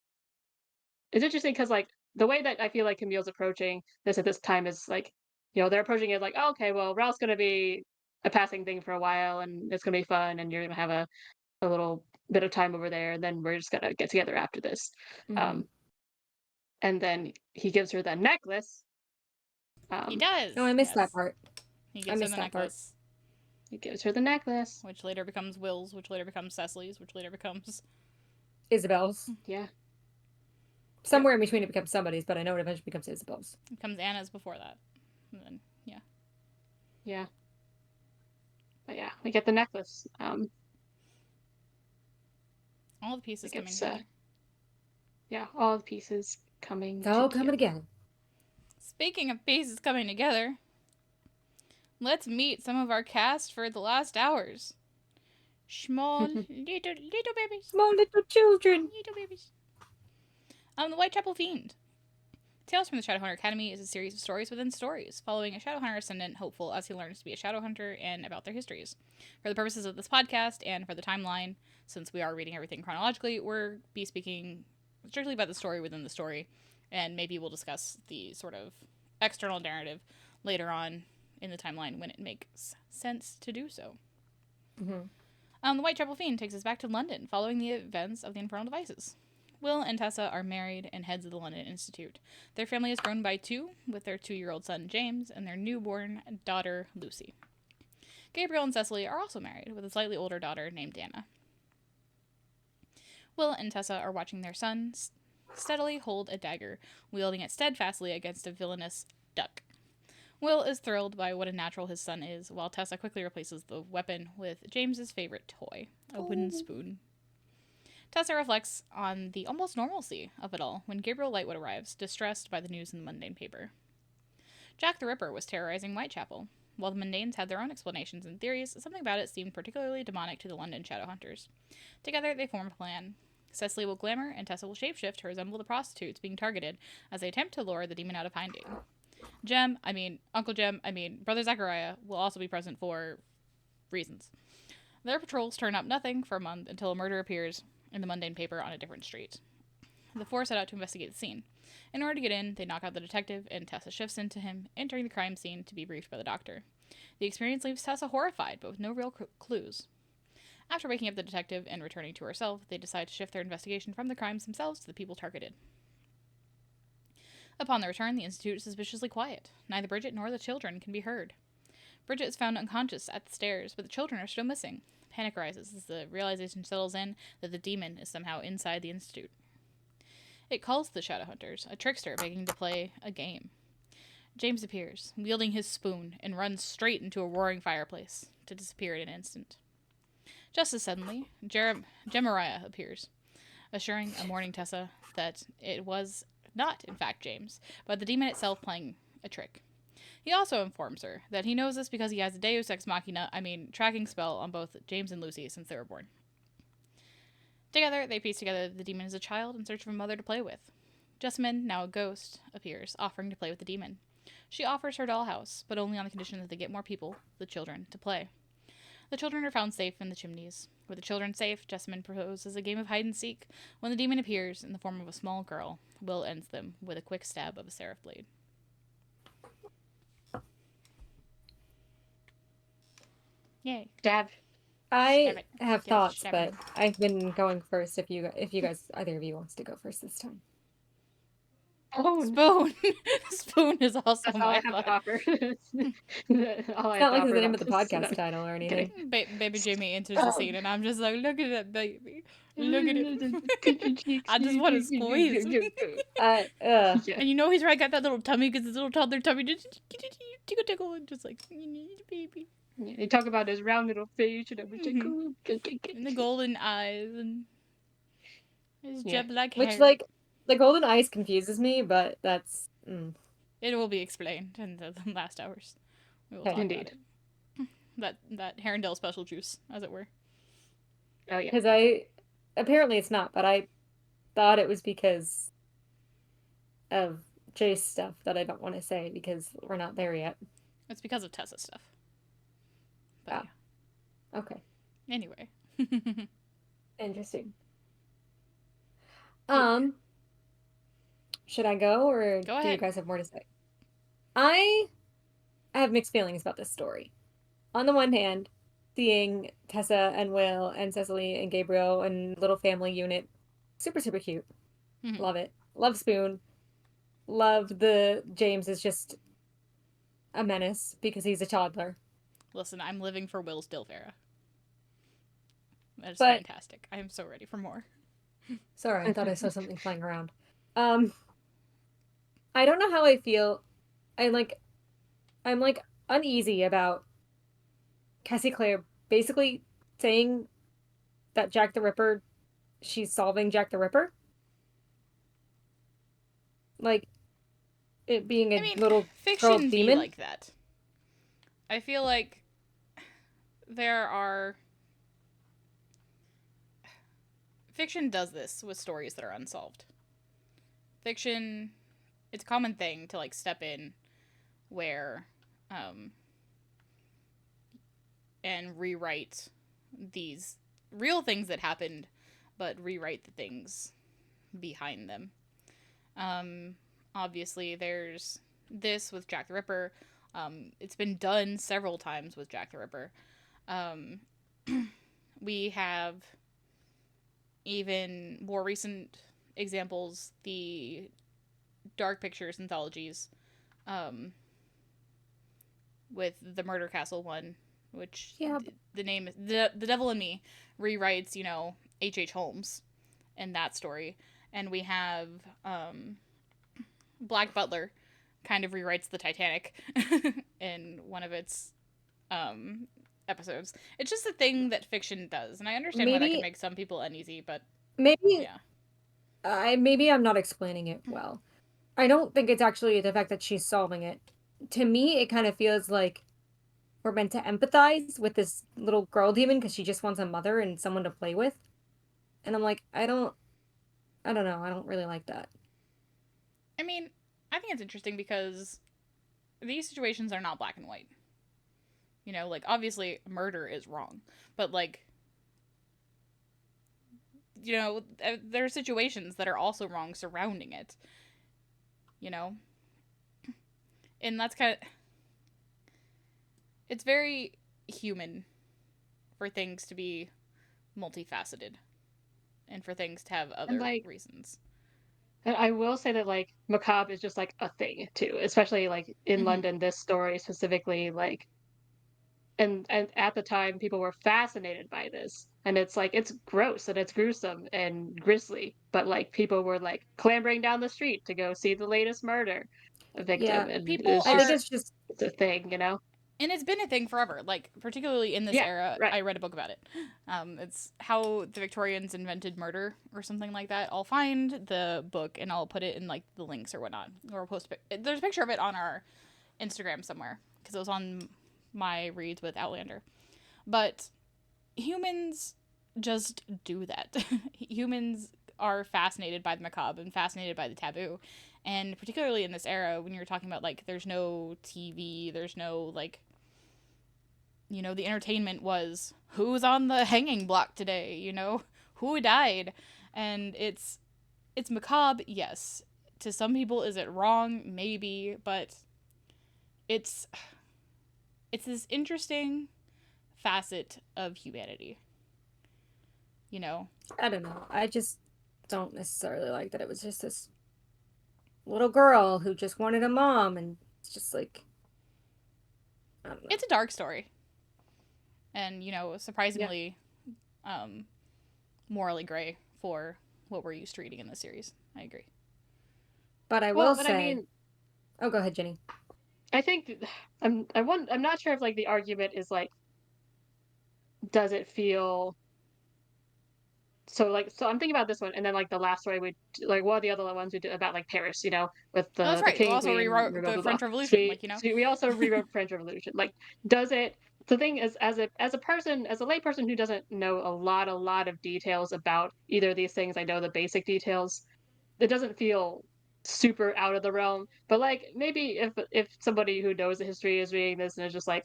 it's interesting because like the way that I feel like Camille's approaching this at this time is like they're approaching it like, oh, okay, well, Ralph's gonna be a passing thing for a while, and it's gonna be fun, and you're gonna have a little bit of time over there, and then we're just gonna get together after this. And then he gives her the necklace. He does. Oh, I missed that part. He gives her the necklace. He gives her the necklace, which later becomes Will's, which later becomes Cecily's, which later becomes Isabel's. Yeah. Somewhere in between it becomes somebody's, but I know it eventually becomes Isabel's. It becomes Anna's before that. And then, yeah. But yeah, we get the necklace. All the pieces coming together. All the pieces coming It's all coming together. Speaking of pieces coming together, let's meet some of our cast for the last hours. Small little babies. Small little children. Little babies. The Whitechapel Fiend. Tales from the Shadowhunter Academy is a series of stories within stories, following a Shadowhunter ascendant hopeful as he learns to be a Shadowhunter and about their histories. For the purposes of this podcast and for the timeline, since we are reading everything chronologically, we'll be speaking strictly about the story within the story, and maybe we'll discuss the sort of external narrative later on in the timeline when it makes sense to do so. The Whitechapel Fiend takes us back to London following the events of the Infernal Devices. Will and Tessa are married and heads of the London Institute. Their family is grown by two, with their 2-year-old son James and their newborn daughter Lucy. Gabriel and Cecily are also married, with a slightly older daughter named Anna. Will and Tessa are watching their son steadily hold a dagger, wielding it steadfastly against a villainous duck. Will is thrilled by what a natural his son is, while Tessa quickly replaces the weapon with James's favorite toy, a wooden spoon. Tessa reflects on the almost normalcy of it all when Gabriel Lightwood arrives, distressed by the news in the mundane paper. Jack the Ripper was terrorizing Whitechapel. While the mundanes had their own explanations and theories, something about it seemed particularly demonic to the London Shadowhunters. Together, they form a plan. Cecily will glamour, and Tessa will shapeshift to resemble the prostitutes being targeted as they attempt to lure the demon out of hiding. Brother Zachariah will also be present for reasons. Their patrols turn up nothing for a month until a murder appears in the mundane paper on a different street. The four set out to investigate the scene. In order to get in, they knock out the detective, and Tessa shifts into him, entering the crime scene to be briefed by the doctor. The experience leaves Tessa horrified, but with no real clues. After waking up the detective and returning to herself, they decide to shift their investigation from the crimes themselves to the people targeted. Upon their return, the Institute is suspiciously quiet. Neither Bridget nor the children can be heard. Bridget is found unconscious at the stairs, but the children are still missing. Panic rises as the realization settles in that the demon is somehow inside the Institute. It calls the Shadowhunters, a trickster begging to play a game. James appears, wielding his spoon, and runs straight into a roaring fireplace, to disappear in an instant. Just as suddenly, Jemariah appears, assuring a mourning Tessa that it was not, in fact, James, but the demon itself playing a trick. He also informs her that he knows this because he has a Deus Ex Machina, tracking spell on both James and Lucy since they were born. Together, they piece together that the demon is a child in search of a mother to play with. Jessamine, now a ghost, appears, offering to play with the demon. She offers her dollhouse, but only on the condition that they get more people, the children, to play. The children are found safe in the chimneys. With the children safe, Jessamine proposes a game of hide-and-seek. When the demon appears in the form of a small girl, Will ends them with a quick stab of a seraph blade. Yay. Stab. I have thoughts, but I've been going first. If you guys, either of you wants to go first this time. Oh, Spoon. Spoon is also that's all my I have thought. to offer. It's not like the name of the podcast title or anything. Baby Jamie enters the scene, and I'm just like, look at that baby. Look at it. I just want to squeeze. And you know he's right, got that little tummy because his little toddler tummy just tickle tickle and just like baby. Yeah, they talk about his round little face and everything. And the golden eyes and his jet black hair. Which, like, the golden eyes confuses me, but that's... It will be explained in the last hours. We will talk Indeed. about it. That Herondale special juice, as it were. Oh, yeah. Because apparently it's not, but I thought it was because of Jay's stuff that I don't want to say because we're not there yet. It's because of Tessa's stuff. But yeah. Okay. Anyway. Interesting. Should I go, or go ahead. Do you guys have more to say? I have mixed feelings about this story. On the one hand, seeing Tessa and Will and Cecily and Gabriel and little family unit, super, super cute. Mm-hmm. Love it. Love Spoon. Love the James is just a menace because he's a toddler. Listen, I'm living for Will's Dilvera. That is fantastic. I am so ready for more. Sorry, I thought I saw something flying around. I don't know how I feel. I'm uneasy about Cassie Clare basically saying that Jack the Ripper, she's solving Jack the Ripper. Like, it being a little fiction demon. Be like that. I feel like fiction does this with stories that are unsolved. Fiction, it's a common thing to like step in where and rewrite these real things that happened, but rewrite the things behind them. Obviously there's this with Jack the Ripper. It's been done several times with Jack the Ripper. We have even more recent examples, the Dark Pictures anthologies, with the Murder Castle one, which the name is The Devil in Me rewrites, H.H. Holmes in that story. And we have Black Butler kind of rewrites the Titanic in one of its episodes. It's just a thing that fiction does, and I understand why that can make some people uneasy, but maybe I'm not explaining it well. I don't think it's actually the fact that she's solving it. to me, it kind of feels like we're meant to empathize with this little girl demon because she just wants a mother and someone to play with. And I'm like, I don't know. I don't really like that. I mean, I think it's interesting because these situations are not black and white. You know, like, obviously, murder is wrong. But, like, you know, there are situations that are also wrong surrounding it. You know? And that's kind of... It's very human for things to be multifaceted. And for things to have other reasons. And I will say that, like, macabre is just, like, a thing, too. Especially, like, in London, this story specifically, like... And at the time, people were fascinated by this. And it's, like, it's gross, and it's gruesome, and grisly. But, like, people were, like, clambering down the street to go see the latest murder victim. Yeah, And people I think it's just... It's a thing, you know? And it's been a thing forever. Like, particularly in this era, right. I read a book about it. It's how the Victorians invented murder or something like that. I'll find the book and I'll put it in, like, the links or whatnot. Or I'll post there's a picture of it on our Instagram somewhere. Because it was on my reads with Outlander. But humans just do that. Humans are fascinated by the macabre and fascinated by the taboo. And particularly in this era, when you're talking about, like, there's no TV, there's no, like... You know, the entertainment was, who's on the hanging block today, you know? Who died? And it's macabre, yes. To some people, is it wrong? Maybe. But it's this interesting facet of humanity. You know? I don't know. I just don't necessarily like that it was just this little girl who just wanted a mom, and it's just like... I don't know. It's a dark story. And, you know, surprisingly morally gray for what we're used to reading in this series. I agree. But I will say... I mean... Oh, go ahead, Jenny. I think... I'm not sure if, like, the argument is, like, does it feel... So I'm thinking about this one, and then, like, the last story we... Like, one of the other ones we did about, like, Paris, you know, with the, that's right. the king, we also rewrote the French Revolution, like, you know? So we also rewrote French Revolution. Like, does it... The thing is, as a layperson who doesn't know a lot of details about either of these things, I know the basic details, it doesn't feel super out of the realm. But, like, maybe if somebody who knows the history is reading this and is just like,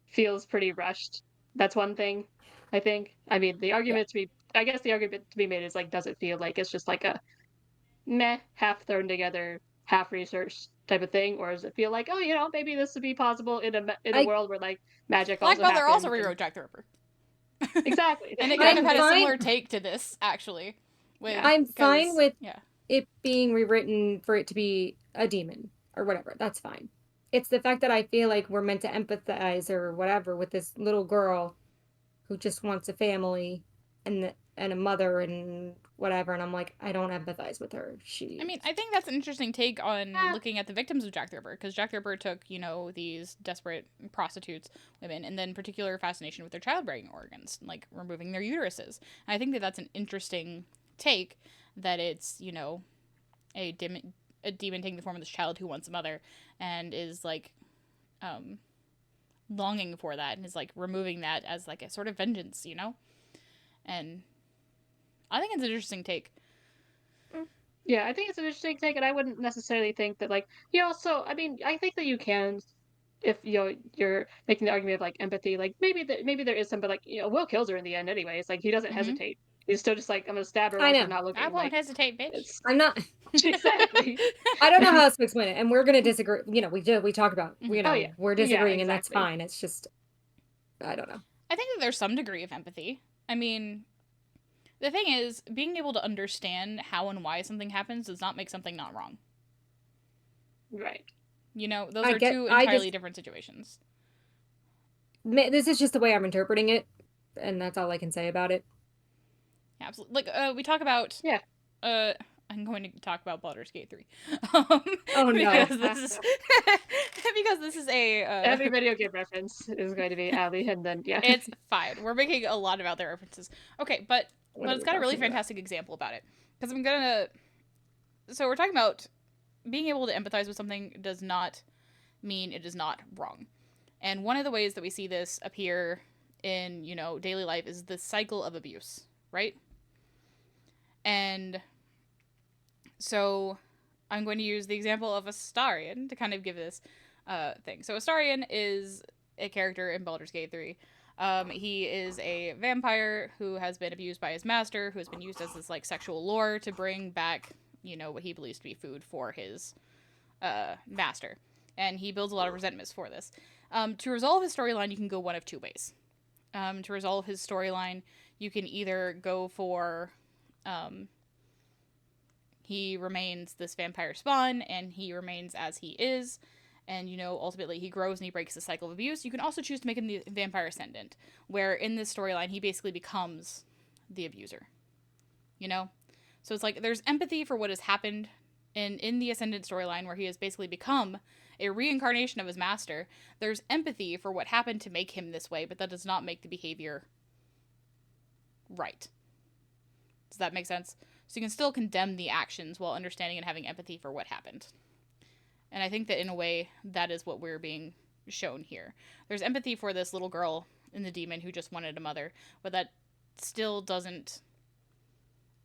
feels pretty rushed. That's one thing, I think. I mean, I guess the argument to be made is, like, does it feel like it's just like a meh, half thrown together, half researched type of thing, or does it feel like, oh, you know, maybe this would be possible in a world where, like, magic Black also Butler happened, also rewrote Jack the Ripper. Exactly. And it kind of had a similar take to this, actually. I'm fine with it being rewritten for it to be a demon or whatever. That's fine. It's the fact that I feel like we're meant to empathize or whatever with this little girl who just wants a family and a mother and whatever, and I'm like, I don't empathize with her. I mean, I think that's an interesting take on looking at the victims of Jack the Ripper, because Jack the Ripper took, you know, these desperate prostitutes, women, and then particular fascination with their childbearing organs, like removing their uteruses. And I think that that's an interesting take, that it's, you know, a demon taking the form of this child who wants a mother and is, like, longing for that, and is, like, removing that as, like, a sort of vengeance, you know? And I think it's an interesting take. Yeah, I think it's an interesting take, and I wouldn't necessarily think that, like, you know, so, I mean, I think that you can, if, you know, you're making the argument of, like, empathy, like, maybe there is some, but, like, you know, Will kills her in the end anyway. It's like, he doesn't hesitate. He's still just like, I'm gonna stab her while she's not looking. I won't hesitate, bitch. I'm not... Exactly. I don't know how else to explain it, and we're gonna disagree. You know, we talk about, you know, we're disagreeing, and that's fine. It's just, I don't know. I think that there's some degree of empathy. I mean, the thing is, being able to understand how and why something happens does not make something not wrong. Right. You know, those are two entirely different situations. This is just the way I'm interpreting it, and that's all I can say about it. Yeah, absolutely. Like, we talk about... Yeah. I'm going to talk about Baldur's Gate 3. Oh, no. Because this is a... Every video game reference is going to be Allie, and then, yeah. It's fine. We're making a lot about their references. Okay, but it's got a really fantastic example about it. Because I'm going to... So we're talking about being able to empathize with something does not mean it is not wrong. And one of the ways that we see this appear in, daily life is the cycle of abuse, right? And so I'm going to use the example of Astarion to kind of give this thing. So Astarion is a character in Baldur's Gate 3. He is a vampire who has been abused by his master, who has been used as this like sexual lure to bring back, what he believes to be food for his master. And he builds a lot of resentments for this. To resolve his storyline, you can go one of two ways. To resolve his storyline, you can either go for he remains this vampire spawn and he remains as he is, and ultimately he grows and he breaks the cycle of abuse. You can also choose to make him the vampire ascendant, where in this storyline he basically becomes the abuser. So it's like there's empathy for what has happened in the ascendant storyline, where he has basically become a reincarnation of his master. There's empathy for what happened to make him this way, but that does not make the behavior right. Does that make sense? So you can still condemn the actions while understanding and having empathy for what happened. And I think that in a way, that is what we're being shown here. There's empathy for this little girl in the demon who just wanted a mother, but that still doesn't...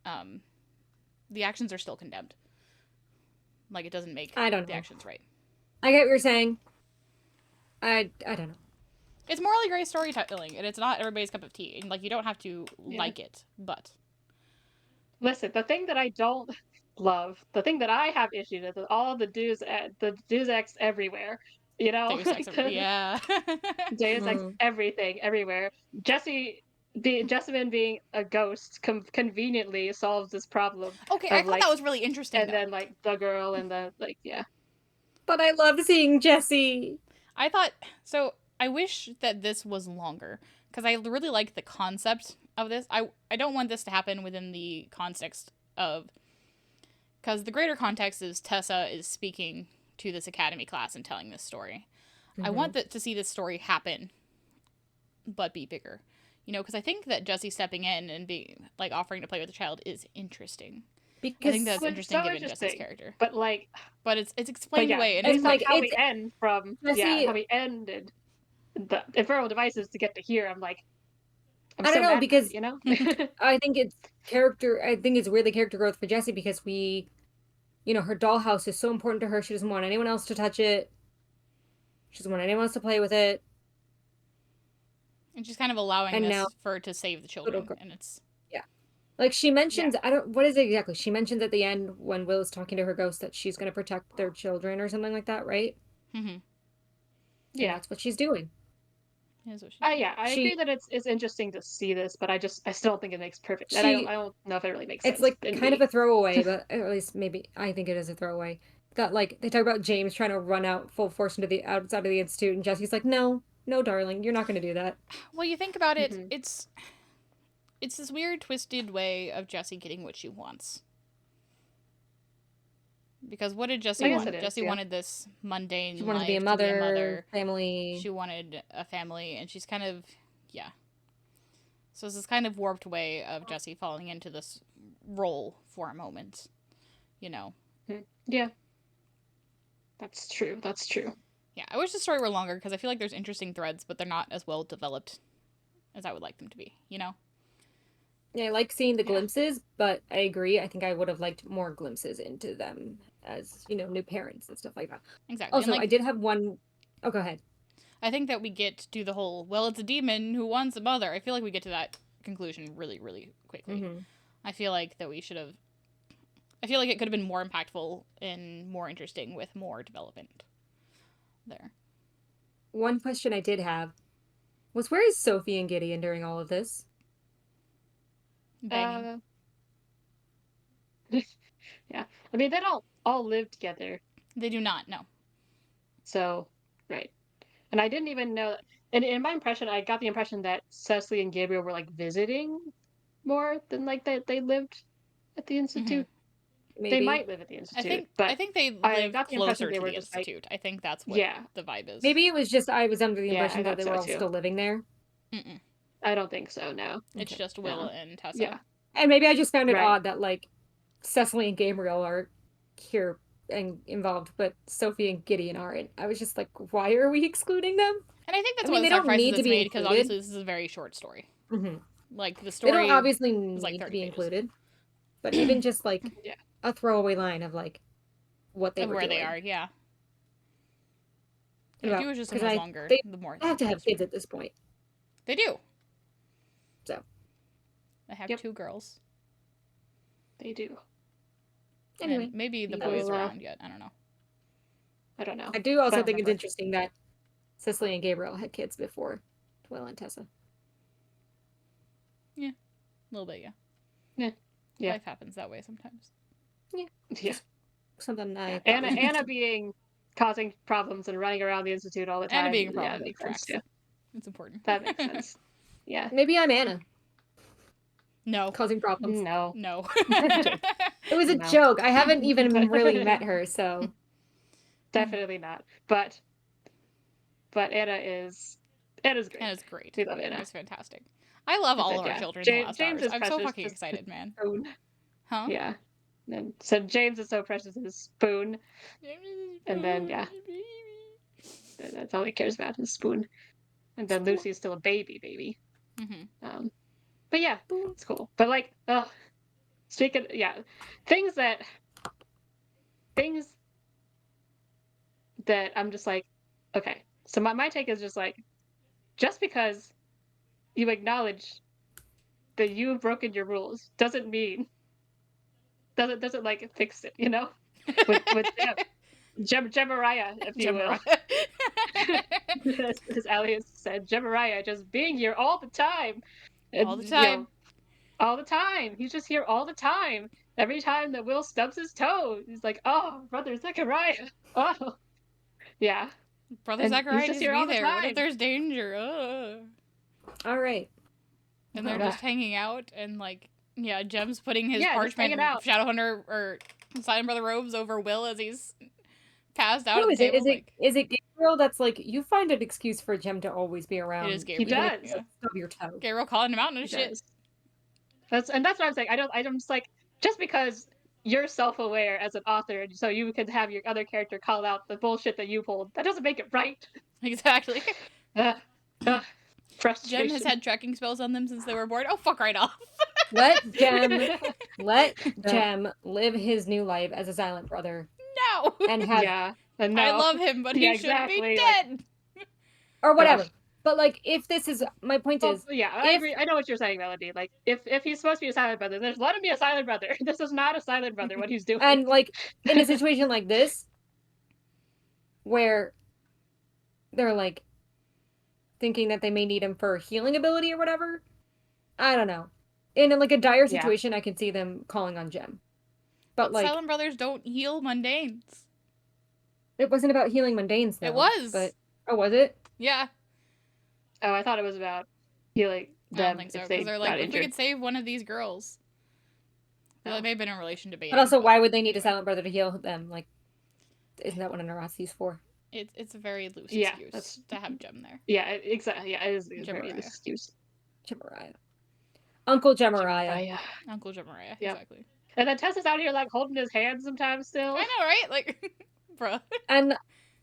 the actions are still condemned. Like, it doesn't make the actions right. I get what you're saying. I don't know. It's morally gray storytelling, and it's not everybody's cup of tea. And, like, you don't have to like it, but... Listen, the thing that I don't love, the thing that I have issues with, is all the Deus Ex everywhere. Deus Ex, yeah. Deus Ex everything, everywhere. Jessamine being a ghost conveniently solves this problem. Okay, I thought that was really interesting. And then, like, the girl and the, like, yeah. But I love seeing Jessie. I wish that this was longer, because I really like the concept of this. I don't want this to happen within the context of... Because the greater context is Tessa is speaking to this academy class and telling this story. I want to see this story happen, but be bigger. Because I think that Jessie stepping in and being, like, offering to play with the child is interesting. Because I think that's interesting given Jessie's character. But it's explained away, and it's like how we end from Jessie, how we ended the Infernal Devices to get to here. I'm like, I don't know, because I think it's character. I think it's really character growth for Jessie, because her dollhouse is so important to her. She doesn't want anyone else to touch it. She doesn't want anyone else to play with it. And she's kind of allowing this for her to save the children, and it's like she mentions. What is it exactly? She mentions at the end when Will is talking to her ghost that she's going to protect their children or something like that, right? Mm-hmm. Yeah, that's what she's doing. I agree that it's interesting to see this, but I still don't think it makes perfect. And I don't know if it really makes sense. It's like kind of a throwaway, but at least maybe I think it is a throwaway. That like they talk about James trying to run out full force into the outside of the institute, and Jessie's like, no, darling, you're not going to do that. Well, you think about it, it's this weird, twisted way of Jessie getting what she wants. Because what did Jessie want? Jessie wanted this mundane. She wanted to be a mother, family. She wanted a family, and she's kind of, So it's this kind of warped way of Jessie falling into this role for a moment, Yeah. That's true. Yeah, I wish the story were longer, because I feel like there's interesting threads, but they're not as well developed as I would like them to be, Yeah, I like seeing the glimpses, but I agree. I think I would have liked more glimpses into them as, new parents and stuff like that. Exactly. Also, I did have one... Oh, go ahead. I think that we get to the whole, well, it's a demon who wants a mother. I feel like we get to that conclusion really, really quickly. Mm-hmm. I feel like that we should have... I feel like it could have been more impactful and more interesting with more development there. One question I did have was, where is Sophie and Gideon during all of this? Banging. Yeah. I mean, they don't all live together. They do not, no. So, right. And I didn't even know... And in my impression, I got the impression that Cecily and Gabriel were, like, visiting more than, like, they lived at the Institute. Mm-hmm. Maybe. They might live at the Institute, I think they live closer to the Institute. I think that's what the vibe is. Maybe it was just I was under the impression that they were all still living there. Mm-mm. I don't think so, no. It's just Will and Tessa. Yeah. And maybe I just found it odd that, like, Cecily and Gabriel are here involved, but Sophie and Gideon aren't. I was just like, why are we excluding them? And I think that's I one mean, of they the don't need sacrifices to that's be made because included. obviously this is a very short story. Mm-hmm. Like the They story don't obviously is like need to 30 be pages included, but even just like Yeah. a throwaway line of like what they of were where doing. they are. Yeah. And Yeah, about, Jewishism because was longer. they The more have to have kids at this point. They do. So They have Yep. 2 girls. They do. anyway, And maybe the we boy's will, around yet. I don't know. I don't know. I do also don't think it's remember. interesting that Cicely and Gabriel had kids before Will and Tessa. A little bit, yeah. Yeah. Life happens that way sometimes. Yeah. Something I thought Anna was Anna being causing problems and running around the institute all the time. Anna being a Yeah, problem makes sense. tracks. Yeah, It's important. that makes sense. Yeah. Maybe I'm Anna No. causing problems. No. No. It was a No. joke. I haven't even really met her, so Definitely not. But Anna's great. Anna's great. We love Anna. Anna's fantastic. I love all of our Yeah. children in the last James hours. is I'm so precious. fucking excited, man. Spoon. Huh? Yeah. And so James is so precious as Spoon, and then yeah, that's all he cares about is Spoon. And then Spoon. Lucy's still a baby. Mm-hmm. But yeah, it's cool. But like, speaking, yeah, things that I'm just like, okay. So my take is just like, just because you acknowledge that you've broken your rules doesn't like fix it, you know? With Jemariah, if you will. As Alias said, Jemariah just being here all the time. All the time. All the time. He's just here all the time. Every time that Will stubs his toe, he's like, oh, Brother Zechariah. Oh. Yeah. Brother And Zachariah he's just needs to here be all the there. What if time. there's danger? all right. And they're just hanging out, and like, yeah, Jem's putting his Yeah, just parchment hanging out. Shadowhunter or Silent Brother robes over Will as he's passed out Who at the is it? table. Is it Gabriel that's like, you find an excuse for Jem to always be around? It is He Gabriel. does. Yeah. Even if you stub your toe. Gabriel calling him out and He shit. does. That's what I'm saying. I'm just like, just because you're self-aware as an author, so you can have your other character call out the bullshit that you pulled, that doesn't make it right. Exactly. Frustration. Jem has had tracking spells on them since they were born. Oh, fuck right off. Let Jem live his new life as a silent brother. No. And have Yeah. No. I love him, but he should be dead. Or whatever. But like, if this is my point is, yeah, I agree. I know what you're saying, Melody. Like, if he's supposed to be a silent brother, then let him be a silent brother. This is not a silent brother. What he's doing. and like in a situation like this, where they're like thinking that they may need him for healing ability or whatever, I don't know. In like a dire situation, I can see them calling on Jem. But like, silent brothers don't heal mundanes. It wasn't about healing mundanes, though. It was. But was it? Yeah. Oh, I thought it was about healing them. I don't think so, because they're like, if we could save one of these girls. Well, it may have been in relation to Bane. But also, why would they need a silent brother to heal them? Like, isn't that what an Arasi's for? It's a very loose excuse to have Jem there. Yeah, exactly. Yeah, it is a very loose excuse. Jemariah. Uncle Jemariah. Uncle Jemariah, exactly. And then Tessa's out here, like, holding his hand sometimes still. I know, right? Like, bruh. And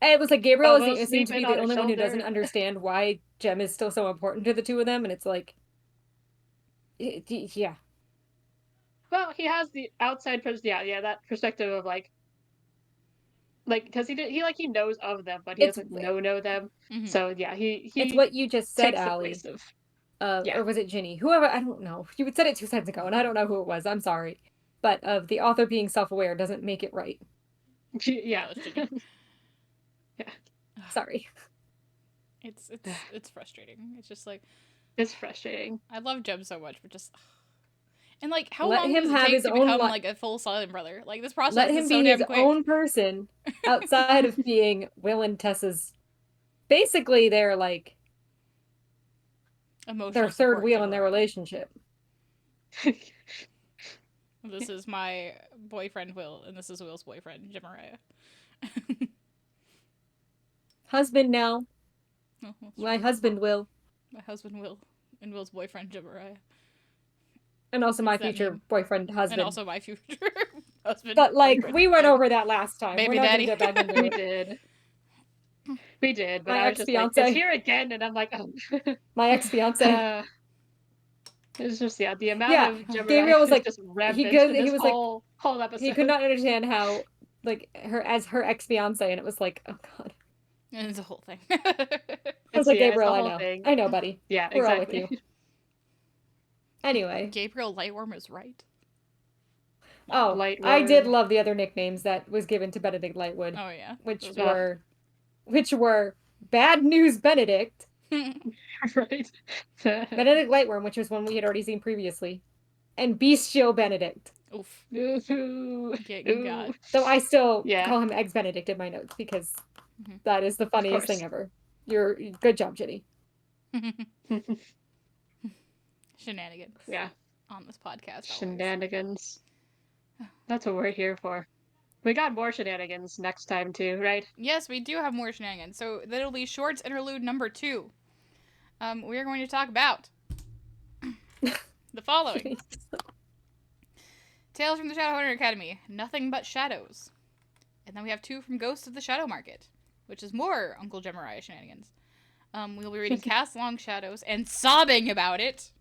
it was like, Gabriel seems to be the only one who doesn't understand why Jem is still so important to the two of them, and it's like, yeah. Well, he has the outside that perspective of like, because he knows of them, but he doesn't know them. Mm-hmm. So yeah, he it's what you just said, takes Allie. the place of, or was it Ginny? Whoever, I don't know. You had said it 2 seconds ago, and I don't know who it was. I'm sorry. But of the author being self-aware doesn't make it right. Yeah. Yeah. Sorry. It's frustrating. It's just like, it's frustrating. I love Jem so much, but just, and like, how Let long him does it have take his to own become like a full silent brother? Like, this process Let him is so be damn his quick. own person outside of being Will and Tessa's. Basically, they're like emotional their third wheel in their relationship. This is my boyfriend Will, and this is Will's boyfriend Jemariah. Husband now. My husband Will. My husband Will, and Will's boyfriend Jemariah. And also my future boyfriend husband. And also my future husband. But like boyfriend, we went babe. over that last time. Baby We're not daddy. gonna get back into We it. did. We did, but My I was just like, it's ex-fiance. here again, and I'm like, oh. My ex-fiance. It's just the amount Yeah, of Gemini Gabriel was is like just he rampant could in he this was like whole episode. he could not understand how like her ex-fiance, and it was like, oh god. And it's a whole thing. I was It's like, it's Gabriel, the I whole know. thing. I know, buddy. Yeah, We're all with exactly. you. Anyway. Gabriel Lightworm is right. Oh, Light I did word. love the other nicknames that was given to Benedict Lightwood, Oh yeah. which Those were Bad News Benedict, Right. Benedict Lightworm, which was one we had already seen previously, and Bestial Benedict. Oof. Ooh. Getting got. Though I still Yeah. call him Eggs Benedict in my notes because Mhm. that is the funniest course. thing ever. You're good job, Jenny. Shenanigans. Yeah. On this podcast. Always. Shenanigans. That's what we're here for. We got more shenanigans next time too, right? Yes, we do have more shenanigans. So that'll be Shorts Interlude number 2. We are going to talk about the following. Tales from the Shadowhunter Academy, Nothing But Shadows. And then we have 2 from Ghosts of the Shadow Market, which is more Uncle Jemariah shenanigans. We'll be reading Cast Long Shadows and sobbing about it.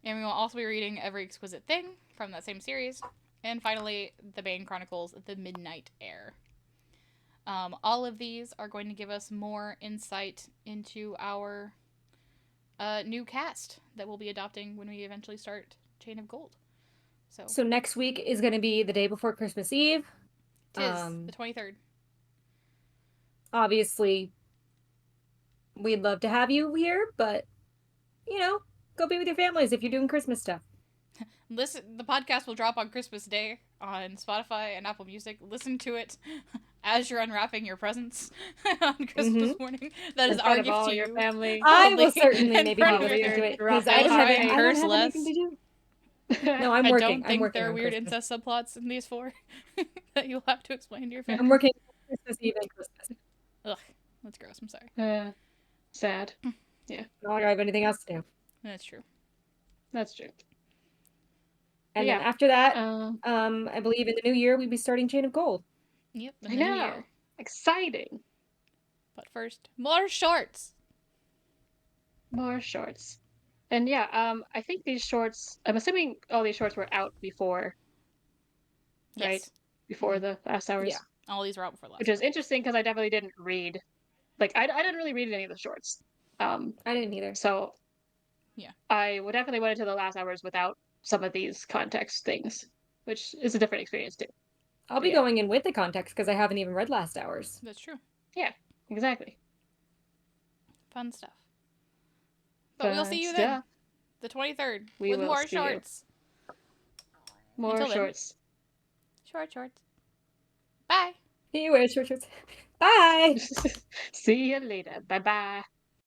And we will also be reading Every Exquisite Thing from that same series. And finally, the Bane Chronicles, The Midnight Air. All of these are going to give us more insight into our new cast that we'll be adopting when we eventually start Chain of Gold. So next week is going to be the day before Christmas Eve. It is the 23rd. Obviously, we'd love to have you here, but, you know, go be with your families if you're doing Christmas stuff. Listen, the podcast will drop on Christmas Day on Spotify and Apple Music. Listen to it as you're unwrapping your presents on Christmas morning. That is our gift to your you. family. I will Probably certainly in maybe front be of listening your- to it because I I don't try have, and I curse don't have less. anything to do. No, I'm I working. don't think I'm working there are on weird Christmas. incest subplots in these 4 that you'll have to explain to your family. I'm working on Christmas Eve and Christmas. Ugh, that's gross. I'm sorry. Sad. I don't have anything else to do. That's true. That's true. And Yeah. then after that, Um, I believe in the new year we'll be starting Chain of Gold. Yep, the I new know. year. Exciting. But first, more shorts. More shorts. And yeah, I think these shorts, I'm assuming all these shorts were out before, right? Yes. Before the last hours. Yeah. All these were out before last. Which is hour. interesting because I definitely didn't read, like, I didn't really read any of the shorts. I didn't either. So yeah, I would definitely went into the last hours without some of these context things, which is a different experience too. I'll be Yeah. going in with the context because I haven't even read Last Hours. That's true. Yeah, exactly. Fun stuff. But we'll see you then, the 23rd, We with will more see you. shorts. More Until then. shorts. Shorts. Bye. He wears short shorts. Bye! See you later. Bye bye.